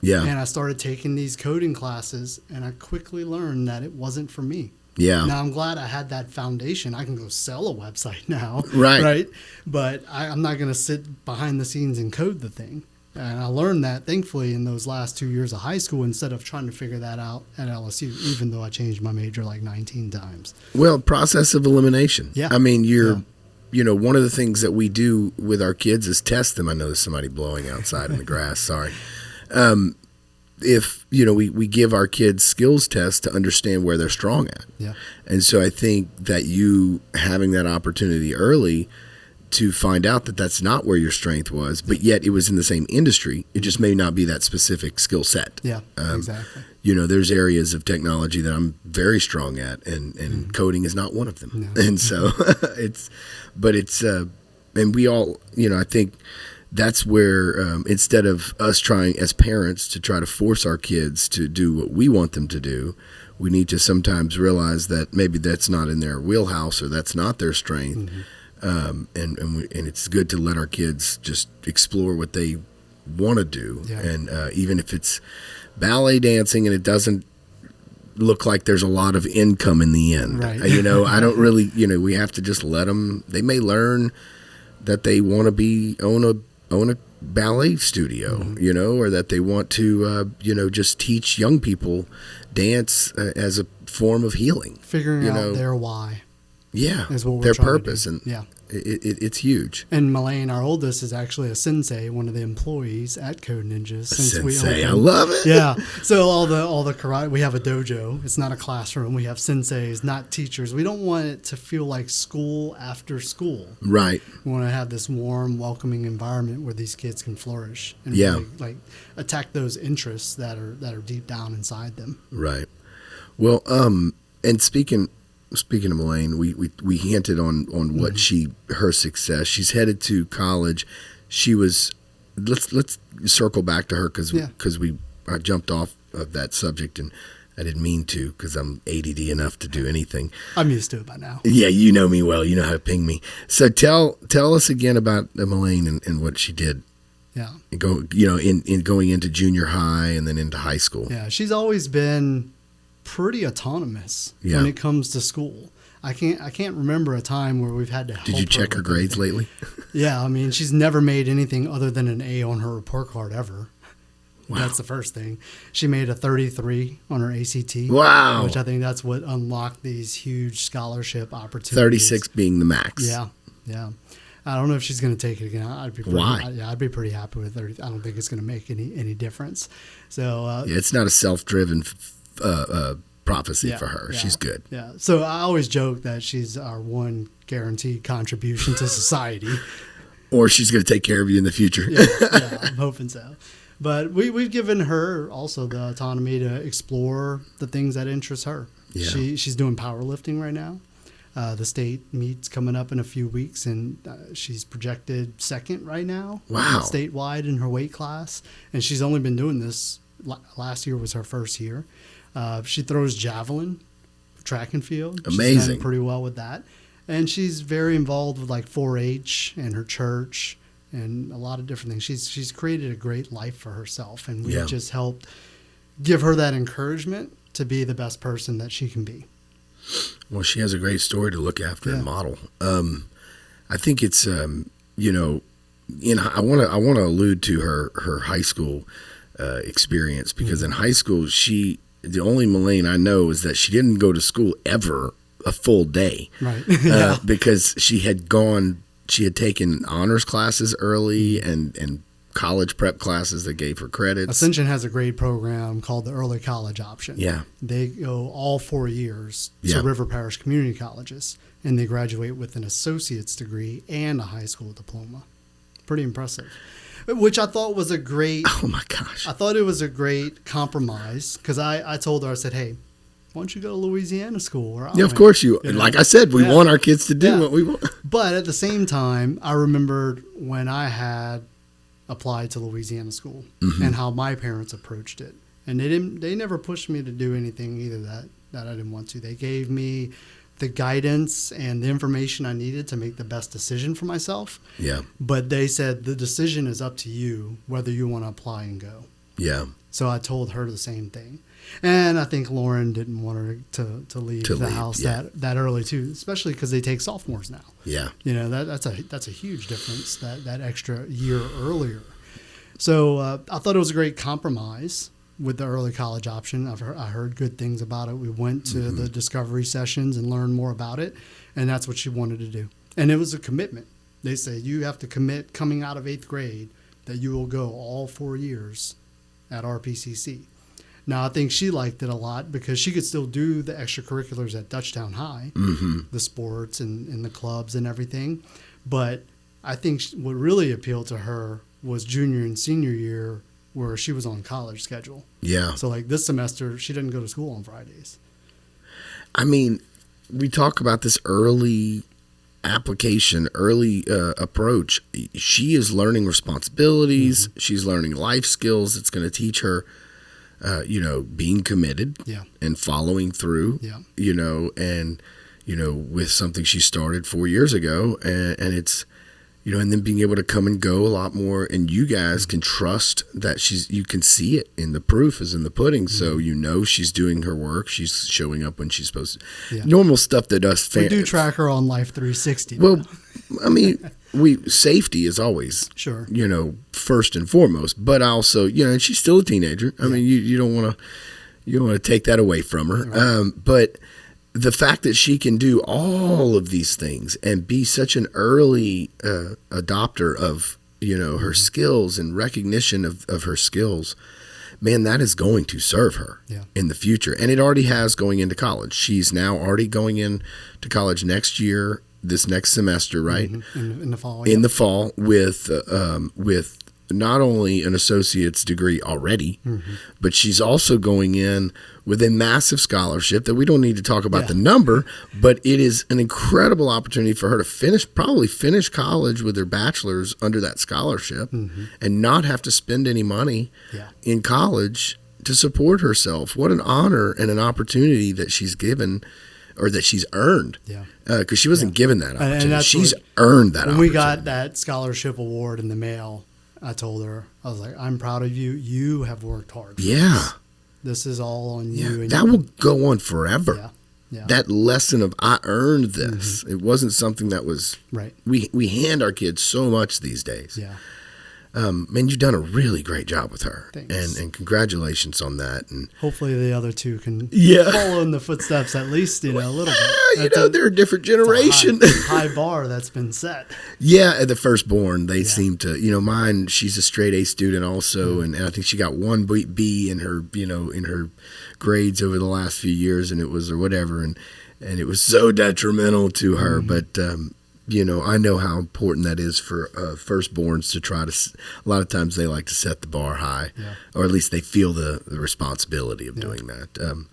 Yeah. And I started taking these coding classes, and I quickly learned that it wasn't for me. Yeah. Now, I'm glad I had that foundation. I can go sell a website now. Right. But I'm not going to sit behind the scenes and code the thing. And I learned that, thankfully, in those last 2 years of high school instead of trying to figure that out at LSU, even though I changed my major like 19 times. Well, process of elimination. Yeah. I mean, one of the things that we do with our kids is test them. I know there's somebody blowing outside in the grass. Sorry. if we give our kids skills tests to understand where they're strong at. Yeah. And so I think that you having that opportunity early to find out that that's not where your strength was, but yet it was in the same industry. It just may not be that specific skill set. Yeah, exactly. There's areas of technology that I'm very strong at, and coding is not one of them. No. And so and we all, I think that's where instead of us trying as parents to try to force our kids to do what we want them to do, we need to sometimes realize that maybe that's not in their wheelhouse or that's not their strength. Mm-hmm. And it's good to let our kids just explore what they want to do. Yeah. And even if it's ballet dancing and it doesn't look like there's a lot of income in the end, right. I don't really, we have to just let them. They may learn that they want to own a ballet studio, mm-hmm. Or that they want to, just teach young people dance as a form of healing. Figuring out their why. Yeah, is what we're their trying purpose, to do. And yeah, it's huge. And Melaine, our oldest, is actually a sensei, one of the employees at Code Ninjas. Sensei, I love it. Yeah, so all the karate, we have a dojo. It's not a classroom. We have senseis, not teachers. We don't want it to feel like school after school. Right. We want to have this warm, welcoming environment where these kids can flourish and really, attack those interests that are deep down inside them. Right. Well, and speaking of Melaine, we hinted on what mm-hmm. her success. She's headed to college. She was. Let's circle back to her because I jumped off of that subject and I didn't mean to because I'm ADD enough to do anything. I'm used to it by now. Yeah, you know me well. You know how to ping me. So tell us again about Melaine and what she did. Yeah. And in going into junior high and then into high school. Yeah, she's always been pretty autonomous when it comes to school. I can't remember a time where we've had to help her. Did you check her grades lately? Yeah, I mean, she's never made anything other than an A on her report card ever. Wow. That's the first thing. She made a 33 on her ACT. Wow. Which I think that's what unlocked these huge scholarship opportunities. 36 being the max. Yeah. I don't know if she's going to take it again. I'd be pretty happy with 30. I don't think it's going to make any difference. So it's not a self-driven prophecy for her. She's good. Yeah. So I always joke that she's our one guaranteed contribution to society. Or she's going to take care of you in the future. yeah, I'm hoping so. But we've given her also the autonomy to explore the things that interest her. Yeah. She's doing powerlifting right now. The state meet's coming up in a few weeks, and she's projected second right now. Wow. Statewide in her weight class. And she's only been doing this. Last year was her first year. She throws javelin, track and field. Amazing. She's done pretty well with that. And she's very involved with 4-H and her church and a lot of different things. She's created a great life for herself, and we've just helped give her that encouragement to be the best person that she can be. Well, she has a great story to look after and model. I think it's I want to allude to her high school experience because in high school the only Melaine I know is that she didn't go to school ever a full day, right? Because she had taken honors classes early and college prep classes that gave her credits. Ascension has a great program called the Early College Option. Yeah. They go all 4 years to River Parish Community Colleges, and they graduate with an associate's degree and a high school diploma. Pretty impressive. Which I thought was a great... Oh, my gosh. I thought it was a great compromise because I told her, I said, hey, why don't you go to Louisiana school? Of course you. Like I said, we want our kids to do what we want. But at the same time, I remembered when I had applied to Louisiana school and how my parents approached it. And they never pushed me to do anything either that I didn't want to. They gave me the guidance and the information I needed to make the best decision for myself. Yeah. But they said the decision is up to you whether you want to apply and go. Yeah. So I told her the same thing. And I think Lauren didn't want her to leave the house that early too, especially because they take sophomores now. Yeah. That's a huge difference, that extra year earlier. So I thought it was a great compromise with the early college option. I heard good things about it. We went to the discovery sessions and learned more about it, and that's what she wanted to do. And it was a commitment. They say you have to commit coming out of 8th grade that you will go all 4 years at RPCC. Now, I think she liked it a lot because she could still do the extracurriculars at Dutchtown High, the sports and the clubs and everything. But I think what really appealed to her was junior and senior year where she was on college schedule. Yeah. So like this semester, she didn't go to school on Fridays. I mean, we talk about this early application, early approach. She is learning responsibilities. She's learning life skills. It's going to teach her, being committed and following through, with something she started 4 years ago. And it's, and then being able to come and go a lot more. And you guys can trust that you can see it in the proof is in the pudding. So, she's doing her work. She's showing up when she's supposed to. Yeah. Normal stuff that us fans. We do track her on Life 360. Well, I mean, safety is always, first and foremost, but also, and she's still a teenager. I mean, you don't want to take that away from her. Right. But the fact that she can do all of these things and be such an early adopter of, her skills and recognition of her skills, man, that is going to serve her in the future. And it already has going into college. She's now already going into college next year, this next semester, right? In the fall. In the fall with not only an associate's degree already, but she's also going in with a massive scholarship that we don't need to talk about the number, but it is an incredible opportunity for her to probably finish college with her bachelor's under that scholarship and not have to spend any money in college to support herself. What an honor and an opportunity that she's given or that she's earned. Because she wasn't given that opportunity. And she's earned that opportunity. When we got that scholarship award in the mail, I told her, I was like, I'm proud of you. You have worked hard. This is all on you. And that will go on forever. That lesson of I earned this. It wasn't something that was right. We hand our kids so much these days. Man, you've done a really great job with her. Thanks. And congratulations on that. And hopefully the other two can follow in the footsteps at least, a little bit. They're a different generation. High bar that's been set. The firstborn, they seem to, mine, she's a straight A student also. And I think she got one B in her, in her grades over the last few years, and it was, or whatever. And it was so detrimental to her. But, I know how important that is for firstborns to try to. A lot of times they like to set the bar high, or at least they feel the responsibility of doing that.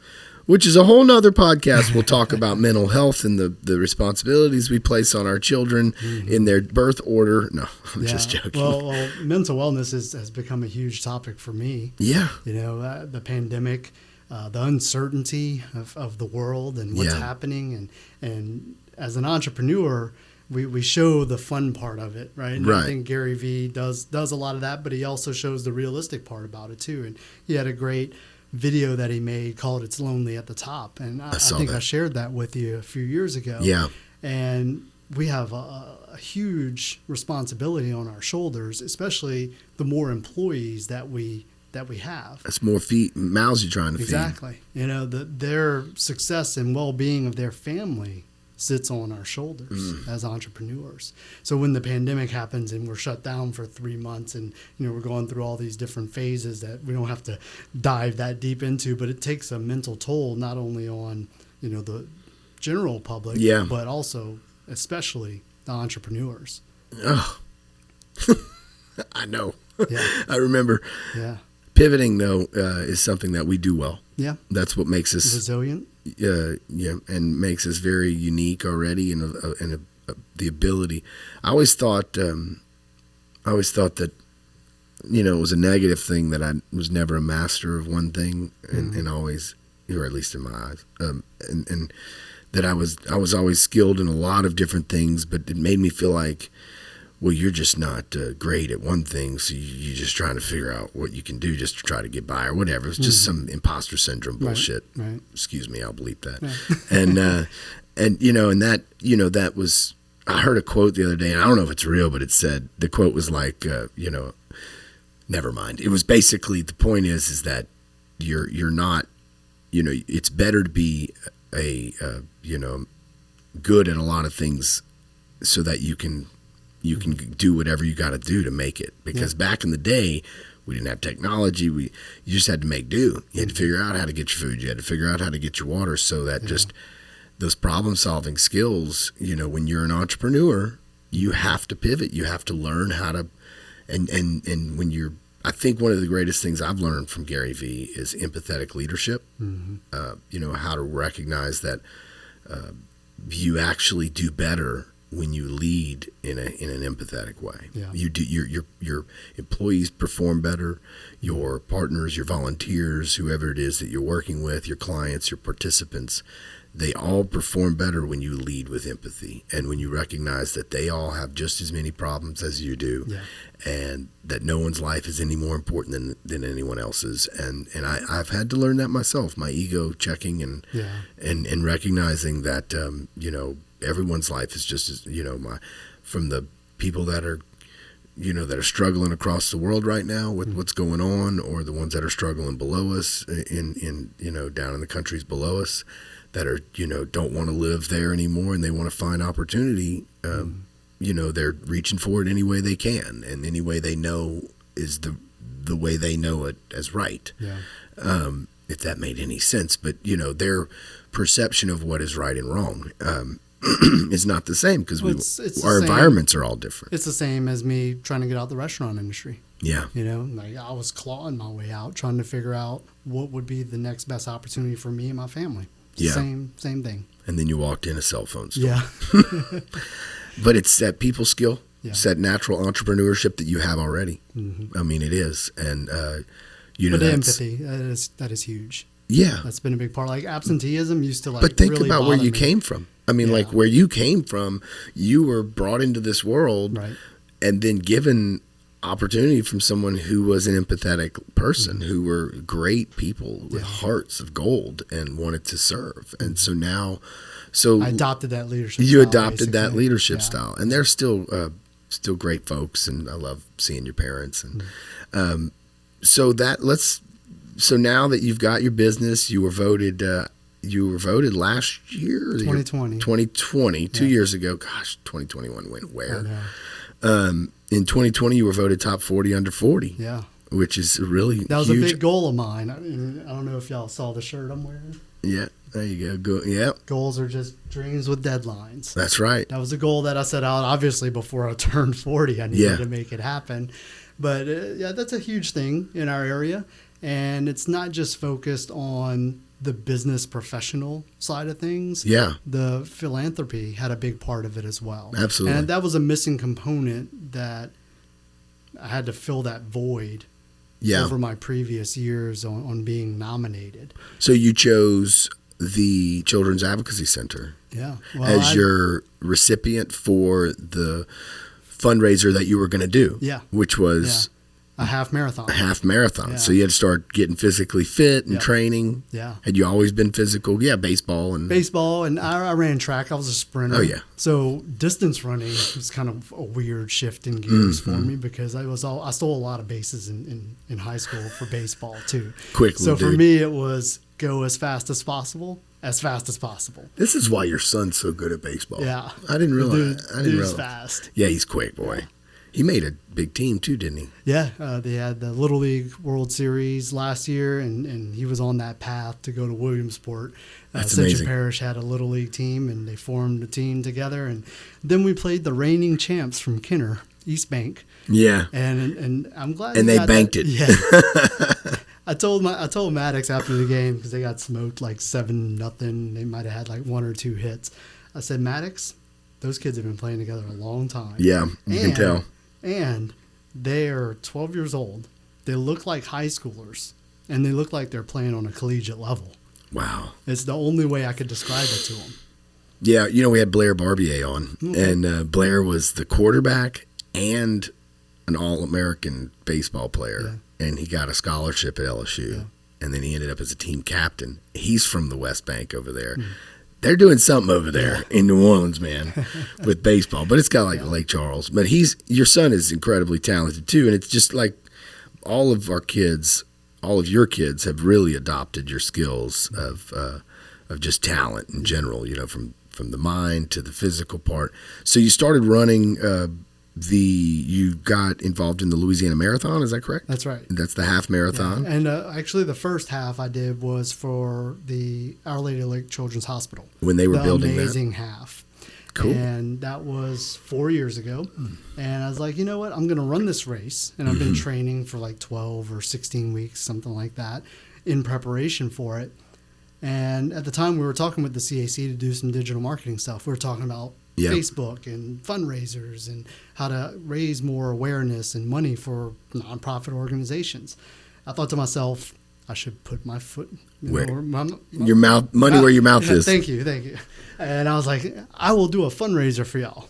Which is a whole nother podcast. We'll talk about mental health and the responsibilities we place on our children in their birth order. No, I'm just joking. Well, mental wellness has become a huge topic for me. The pandemic, the uncertainty of the world and what's happening, and as an entrepreneur. We show the fun part of it, right? And I think Gary Vee does a lot of that, but he also shows the realistic part about it too. And he had a great video that he made called "It's Lonely at the Top," and I think I shared that with you a few years ago. And we have a huge responsibility on our shoulders, especially the more employees that we have. That's more mouths you're trying to feed. Exactly. Their success and well-being of their family sits on our shoulders as entrepreneurs. So when the pandemic happens and we're shut down for 3 months and we're going through all these different phases that we don't have to dive that deep into, but it takes a mental toll not only on the general public, but also especially the entrepreneurs. Oh, I know. I remember. Pivoting though is something that we do well. That's what makes us resilient. And makes us very unique already, and the ability. I always thought that it was a negative thing that I was never a master of one thing, and always, or at least in my eyes, and that I was always skilled in a lot of different things, but it made me feel like, well, you're just not great at one thing, so you're just trying to figure out what you can do just to try to get by or whatever. It's just some imposter syndrome bullshit. Right. Excuse me, I'll bleep that. And that was, I heard a quote the other day, and I don't know if it's real, but it said, the quote was like, never mind. It was basically, the point is that you're not, it's better to be good at a lot of things so that you can do whatever you got to do to make it. Because back in the day, We didn't have technology. You just had to make do. You had to figure out how to get your food. You had to figure out how to get your water. So that just those problem-solving skills, when you're an entrepreneur, you have to pivot. You have to learn how to, and when you're, I think one of the greatest things I've learned from Gary Vee is empathetic leadership. How to recognize that you actually do better when you lead in an empathetic way. Yeah. You do your employees perform better, your partners, your volunteers, whoever it is that you're working with, your clients, your participants, they all perform better when you lead with empathy and when you recognize that they all have just as many problems as you do, and that no one's life is any more important than anyone else's. And I've had to learn that myself, my ego checking and recognizing that everyone's life is just as from the people that are that are struggling across the world right now with what's going on, or the ones that are struggling below us in down in the countries below us that are don't want to live there anymore and they want to find opportunity. They're reaching for it any way they can and any way they know is the way they know it as right. If that made any sense, but their perception of what is right and wrong is not the same because our environments are all different. It's the same as me trying to get out the restaurant industry. Yeah. I was clawing my way out, trying to figure out what would be the next best opportunity for me and my family. Yeah. Same thing. And then you walked in a cell phone store. Yeah. But it's that people skill. Yeah. It's that natural entrepreneurship that you have already. I mean, it is. And, but empathy, that is huge. Yeah. That's been a big part. Like absenteeism used to But think really about where you me. came from. I mean, like where you came from, you were brought into this world and then given opportunity from someone who was an empathetic person, who were great people with hearts of gold and wanted to serve. And so now, I adopted that leadership style. You adopted that leadership style. And they're still great folks, and I love seeing your parents. And so now that you've got your business, you were voted last year? 2020. 2020, 2 years ago. Gosh, 2021 went where? In 2020, you were voted top 40 under 40. Yeah. Which is really That was huge. A big goal of mine. I don't know if y'all saw the shirt I'm wearing. Yeah, there you go. Yeah. Goals are just dreams with deadlines. That's right. That was a goal that I set out, obviously, before I turned 40. I needed to make it happen. But, that's a huge thing in our area. And it's not just focused on the business professional side of things. Yeah. The philanthropy had a big part of it as well. Absolutely. And that was a missing component that I had to fill that void over my previous years on being nominated. So you chose the Children's Advocacy Center as your recipient for the fundraiser that you were going to do, which was... A half marathon. Yeah. So you had to start getting physically fit and training. Yeah. Had you always been physical? Yeah, baseball. And I ran track. I was a sprinter. Oh, yeah. So distance running was kind of a weird shift in gears for me because I stole a lot of bases in high school for baseball too. So for me, it was go as fast as possible. This is why your son's so good at baseball. Yeah. I didn't realize. Dude's fast. Yeah, he's quick, boy. He made a big team too, didn't he? Yeah, they had the Little League World Series last year, and he was on that path to go to Williamsport. That's amazing. Central Parish had a Little League team, and they formed a team together. And then we played the reigning champs from Kenner, East Bank. Yeah, and I'm glad. And they banked it. Yeah. I told Maddox after the game because they got smoked like 7-0. They might have had like 1 or 2 hits. I said, Maddox, those kids have been playing together a long time. Yeah, you can tell. And they're 12 years old. They look like high schoolers, and they look like they're playing on a collegiate level. Wow. It's the only way I could describe it to them. Yeah, we had Blair Barbier on, and Blair was the quarterback and an All-American baseball player, and he got a scholarship at LSU, and then he ended up as a team captain. He's from the West Bank over there. They're doing something over there in New Orleans, man, with baseball. But it's got like Lake Charles. But your son is incredibly talented too, and it's just like all of your kids have really adopted your skills of just talent in general. From the mind to the physical part. So you started running you got involved in the Louisiana Marathon, is that correct? That's right. That's the half marathon. Yeah. And actually, the first half I did was for the Our Lady of Lake Children's Hospital When they were building that. Amazing half. Cool. And that was 4 years ago. And I was like, you know what? I'm going to run this race. And I've been training for like 12 or 16 weeks, something like that, in preparation for it. And at the time, we were talking with the CAC to do some digital marketing stuff. We were talking about Facebook and fundraisers and how to raise more awareness and money for nonprofit organizations. I thought to myself, I should put my foot where your mouth where your mouth is. Thank you. And I was like, I will do a fundraiser for y'all.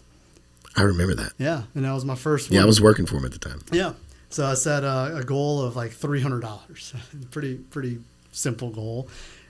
I remember that. Yeah, and that was my first one. Yeah, I was working for him at the time. Yeah, so I set a goal of like $300. Pretty simple goal.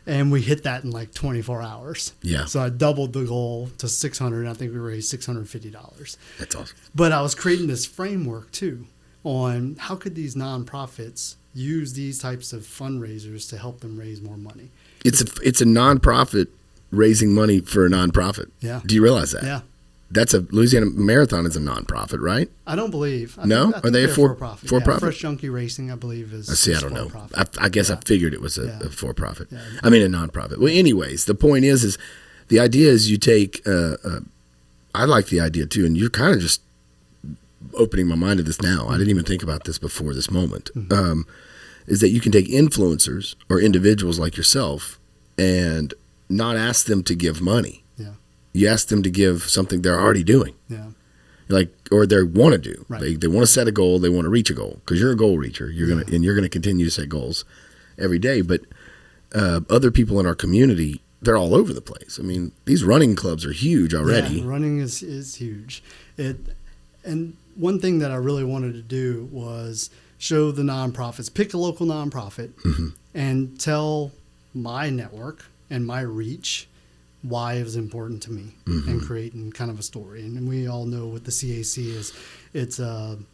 And we hit that in like 24 hours. Yeah. So I doubled the goal to $600, and I think we raised $650. That's awesome. But I was creating this framework too on how could these nonprofits use these types of fundraisers to help them raise more money. It's a nonprofit raising money for a nonprofit. Yeah. Do you realize that? Yeah. That's a Louisiana Marathon is a nonprofit, right? I don't believe. I think are they a for-profit? For-profit? Fresh Junkie Racing, I believe, is. I don't know. I guess I figured it was a for-profit. Yeah. I mean, a nonprofit. Well, anyways, the point is the idea is you take. I like the idea too, and you're kind of just opening my mind to this now. I didn't even think about this before this moment. Is that you can take influencers or individuals like yourself and not ask them to give money. Yeah. You ask them to give something they're already doing. Yeah. Or they want to do. Right. They want to set a goal. They want to reach a goal because you're a goal reacher. You're gonna continue to set goals every day. But other people in our community, they're all over the place. I mean, these running clubs are huge already. Yeah, running is huge. And one thing that I really wanted to do was show the nonprofits, pick a local nonprofit, and tell my network and my reach why it was important to me and creating kind of a story. And we all know what the CAC is. It's an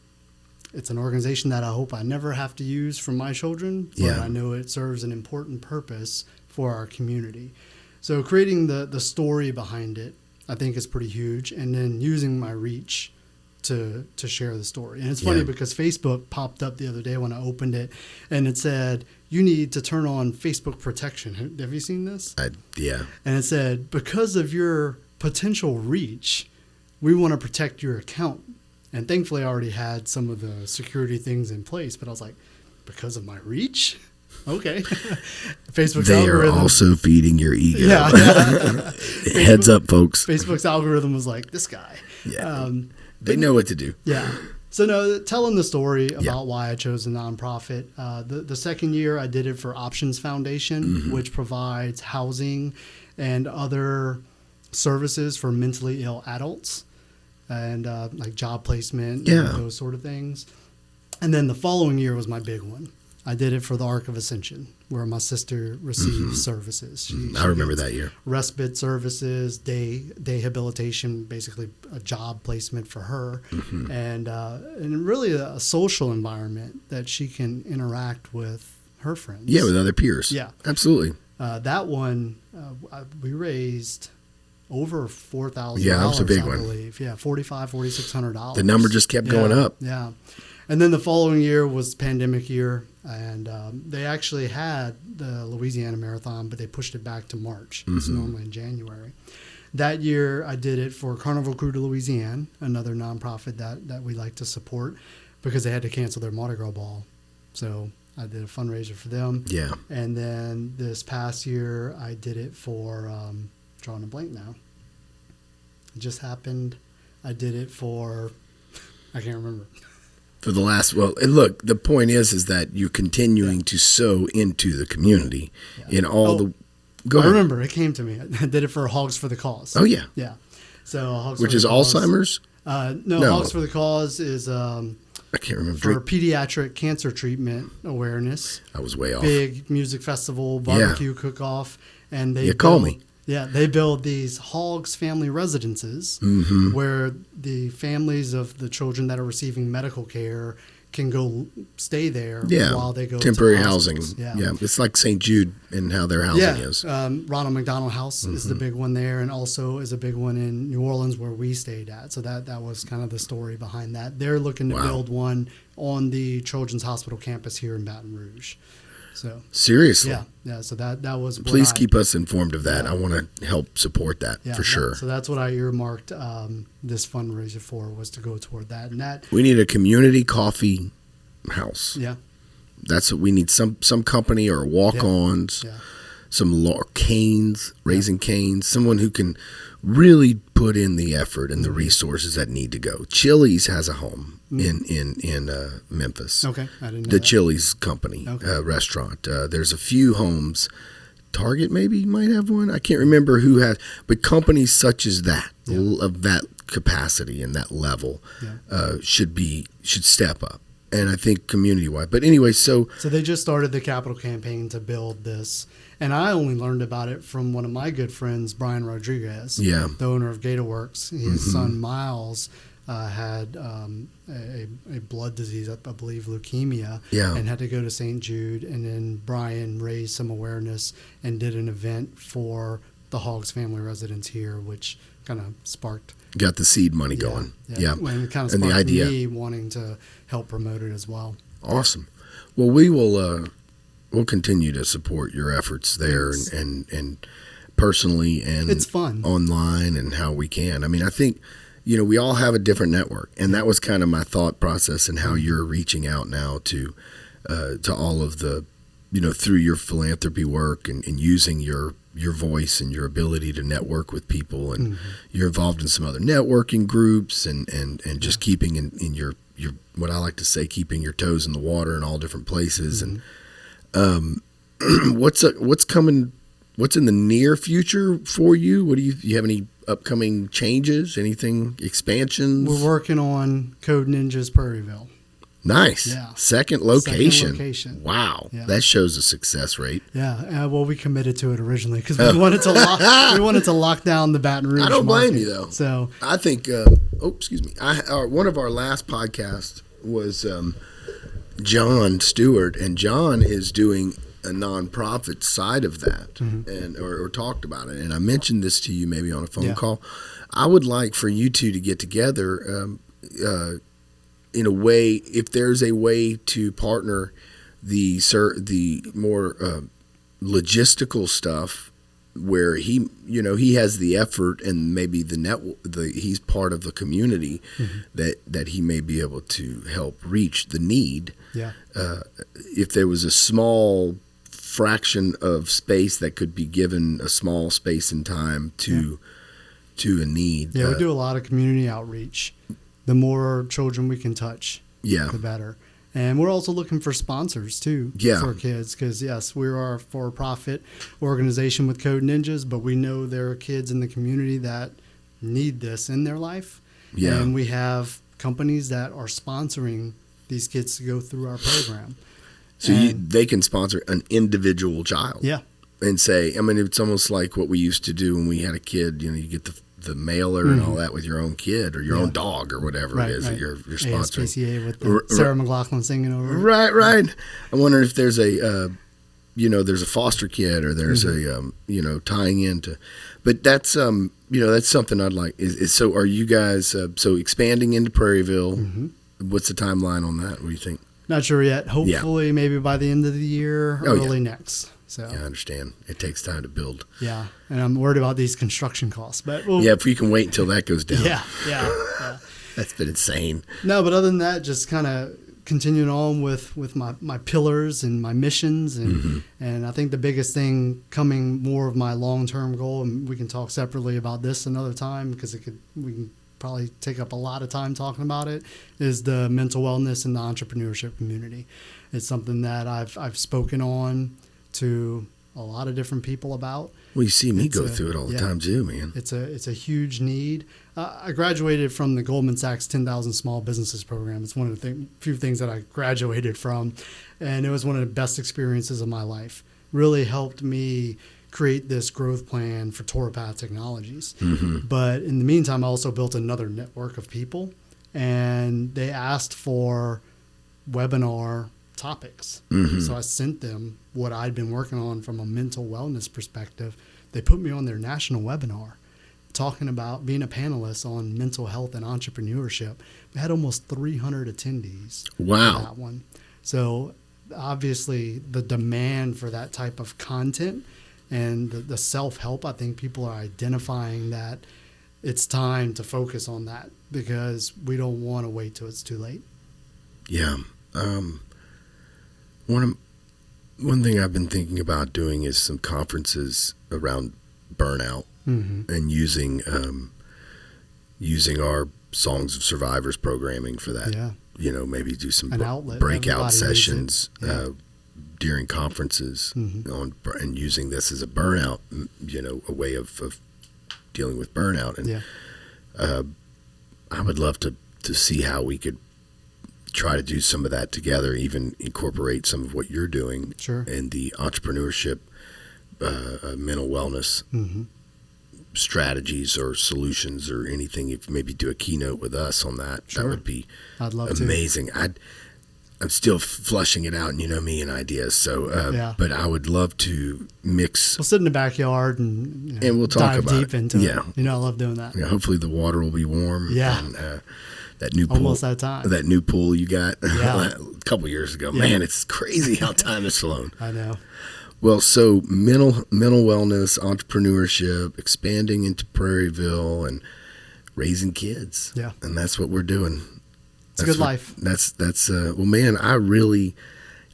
organization that I hope I never have to use for my children, but I know it serves an important purpose for our community. So creating the story behind it, I think is pretty huge. And then using my reach to share the story. And it's funny because Facebook popped up the other day when I opened it, and it said, you need to turn on Facebook protection. Have you seen this? Yeah. And it said, because of your potential reach, we want to protect your account. And thankfully, I already had some of the security things in place, but I was like, because of my reach? Okay. Facebook's algorithm. They are also feeding your ego. Yeah. Heads up, folks. Facebook's algorithm was like, this guy. Yeah. They know what to do. Yeah. So no, telling the story about why I chose a nonprofit. The second year I did it for Options Foundation, which provides housing and other services for mentally ill adults and like job placement and those sort of things. And then the following year was my big one. I did it for the Arc of Ascension, where my sister receives services. She I remember that year. Respite services, day habilitation, basically a job placement for her, and really a social environment that she can interact with her friends. Yeah, with other peers. Yeah, absolutely. That one, we raised over $4,000. Yeah, that was a big I one. believe. Yeah, $4,600. The number just kept going up. Yeah. And then the following year was pandemic year, and they actually had the Louisiana Marathon, but they pushed it back to March. It's normally in January. That year, I did it for Carnival Crew de Louisiane, another nonprofit that we like to support, because they had to cancel their Mardi Gras ball. So I did a fundraiser for them. Yeah. And then this past year, I did it for, drawing a blank now. It just happened. I did it for, I can't remember. For the last, and look, the point is that you're continuing to sow into the community in all the. Go ahead. I remember it came to me. I did it for Hogs for the Cause. Oh yeah, yeah. So Hogs which for is the Cause. Alzheimer's. No, Hogs for the Cause is. I can't remember. For pediatric cancer treatment awareness. I was way off. Big music festival, barbecue cook-off, and they call me. Yeah, they build these Hogs family residences where the families of the children that are receiving medical care can go stay there while they go temporary to housing. Yeah, it's like St. Jude and how their housing is. Ronald McDonald House is the big one there, and also is a big one in New Orleans where we stayed at. So that was kind of the story behind that. They're looking to build one on the Children's Hospital campus here in Baton Rouge. So seriously, yeah. So that was. Please keep us informed of that. I want to help support that for sure. So that's what I earmarked this fundraiser for, was to go toward that. And that we need a community coffee house. Yeah, that's what we need. Some company or walk-ons. Yeah. Some canes, raising canes. Someone who can really put in the effort and the resources that need to go. Chili's has a home in Memphis. Okay, I didn't know the that. Chili's company restaurant. There's a few homes. Target maybe might have one. I can't remember who has, but companies such as that of that capacity and that level should step up. And I think community-wide. But anyway, so they just started the capital campaign to build this. And I only learned about it from one of my good friends, Brian Rodriguez, the owner of GatorWorks. His son, Miles, had a blood disease, I believe leukemia, and had to go to St. Jude. And then Brian raised some awareness and did an event for the Hogs family residence here, which kind of sparked. Got the seed money going. Yeah. And kind of sparked me wanting to help promote it as well. Awesome. Well, we will we'll continue to support your efforts there and personally and it's fun online and how we can. I mean, I think, we all have a different network, and that was kind of my thought process and how you're reaching out now to all of the, through your philanthropy work and using your voice and your ability to network with people, and you're involved in some other networking groups and just keeping in your what I like to say, keeping your toes in the water in all different places. And what's coming? What's in the near future for you? What do you have any upcoming changes? Anything, expansions? We're working on Code Ninjas Prairieville. Nice. Yeah. Second location. Second location. Wow. Yeah. That shows a success rate. Yeah. Well, we committed to it originally because we wanted to lock down the Baton Rouge. I don't blame market. You though. So I think. Excuse me. One of our last podcasts was John Stewart, and John is doing a nonprofit side of that, and or talked about it. And I mentioned this to you maybe on a phone call. I would like for you two to get together. In a way, if there's a way to partner the more logistical stuff, where he has the effort and maybe he's part of the community that he may be able to help reach the need. Yeah. If there was a small fraction of space that could be given, a small space and time to a need. Yeah, we do a lot of community outreach. The more children we can touch, the better. And we're also looking for sponsors, too, for kids. Because, yes, we are a for-profit organization with Code Ninjas, but we know there are kids in the community that need this in their life. Yeah. And we have companies that are sponsoring these kids to go through our program. So they can sponsor an individual child. Yeah. And say, I mean, it's almost like what we used to do when we had a kid. You get the mailer and all that with your own kid or your own dog or whatever it is that you're sponsoring. ASPCA with Sarah McLachlan singing over it. Right. I wonder if there's there's a foster kid or there's a tying into, but that's that's something I'd like. So are you guys expanding into Prairieville? What's the timeline on that? What do you think? Not sure yet. Hopefully, maybe by the end of the year, early next. So I understand. It takes time to build. Yeah, and I'm worried about these construction costs. But if we can wait until that goes down. Yeah. That's been insane. No, but other than that, just kind of continuing on with my pillars and my missions, and I think the biggest thing coming more of my long-term goal, and we can talk separately about this another time because we can probably take up a lot of time talking about it, is the mental wellness and the entrepreneurship community. It's something that I've spoken on to a lot of different people about. Well, you see me go through it all the time too, man. It's a huge need. I graduated from the Goldman Sachs 10,000 Small Businesses program. It's one of the few things that I graduated from, and it was one of the best experiences of my life. Really helped me create this growth plan for Toropath Technologies. Mm-hmm. But in the meantime, I also built another network of people, and they asked for webinar topics. Mm-hmm. So I sent them what I'd been working on from a mental wellness perspective. They put me on their national webinar talking about being a panelist on mental health and entrepreneurship. We had almost 300 attendees. Wow. For that one. So obviously the demand for that type of content and the self-help, I think people are identifying that it's time to focus on that because we don't want to wait till it's too late. Yeah. One thing I've been thinking about doing is some conferences around burnout, mm-hmm. and using our Songs of Survivors programming for that. Yeah. Maybe do some breakout Everybody sessions during conferences, mm-hmm. And using this as a burnout, a way of dealing with burnout. And I would love to see how we could try to do some of that together, even incorporate some of what you're doing in the entrepreneurship, mental wellness mm-hmm. strategies or solutions or anything. If maybe do a keynote with us on that, that would be amazing. I'm still flushing it out, and me and ideas. So, but I would love to mix. We'll sit in the backyard and we'll talk dive about deep into it. I love doing that. Yeah, hopefully the water will be warm. Yeah. And, that new pool, almost that time. That new pool you got a couple years ago. Yeah. Man, it's crazy how time has flown. I know. Well, so mental wellness, entrepreneurship, expanding into Prairieville, and raising kids. Yeah, and that's what we're doing. It's a good life. That's well, man. I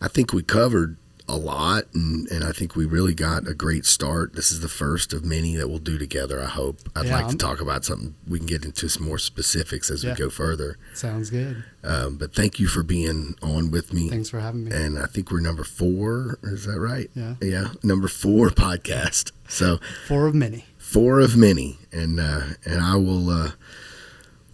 think we covered a lot, and I think we really got a great start. This is the first of many that we'll do together, I hope. I'd like to talk about something. We can get into some more specifics as we go further. Sounds good. But thank you for being on with me. Thanks for having me. And I think we're number 4. Is that right? Yeah. Yeah, number 4 podcast. So 4 of many. 4 of many. And I will...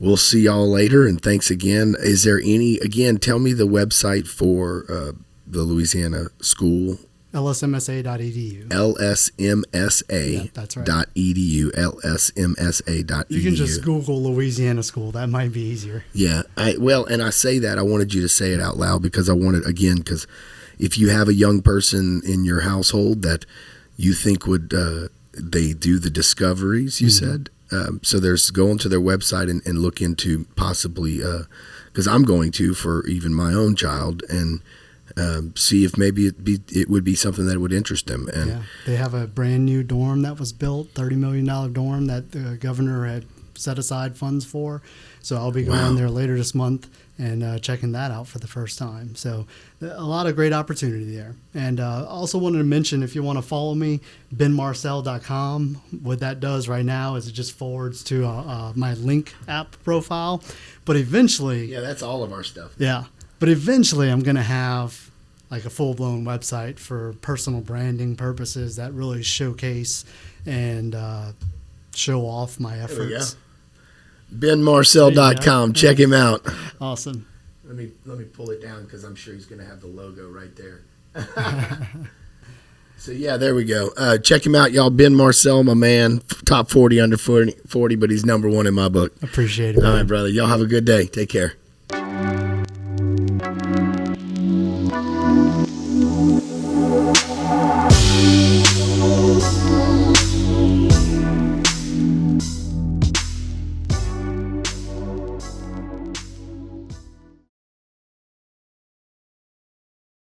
We'll see y'all later, and thanks again. Is there tell me the website for the Louisiana school. lsmsa.edu. lsmsa.edu. That's right. lsmsa.edu. You can just Google Louisiana school. That might be easier. Yeah. And I say that, I wanted you to say it out loud because because if you have a young person in your household that you think would, they do the discoveries, you mm-hmm. said, so go onto their website and look into possibly, because I'm going to for even my own child, and see if maybe it would be something that would interest them. And they have a brand new dorm that was built, $30 million dorm that the governor had set aside funds for. So I'll be going there later this month and checking that out for the first time. So a lot of great opportunity there. And also wanted to mention, if you want to follow me, benmarcel.com. What that does right now is it just forwards to my Link app profile. But eventually... Yeah, that's all of our stuff. Yeah. But eventually I'm going to have like a full-blown website for personal branding purposes that really showcase and show off my efforts. benmarcel.com. Check him out. Awesome. Let me pull it down because I'm sure he's going to have the logo right there. So yeah, there we go. Check him out, y'all. Ben Marcel, my man, top 40 under 40, but he's number 1 in my book. Appreciate it. All right, brother. Y'all have a good day. Take care.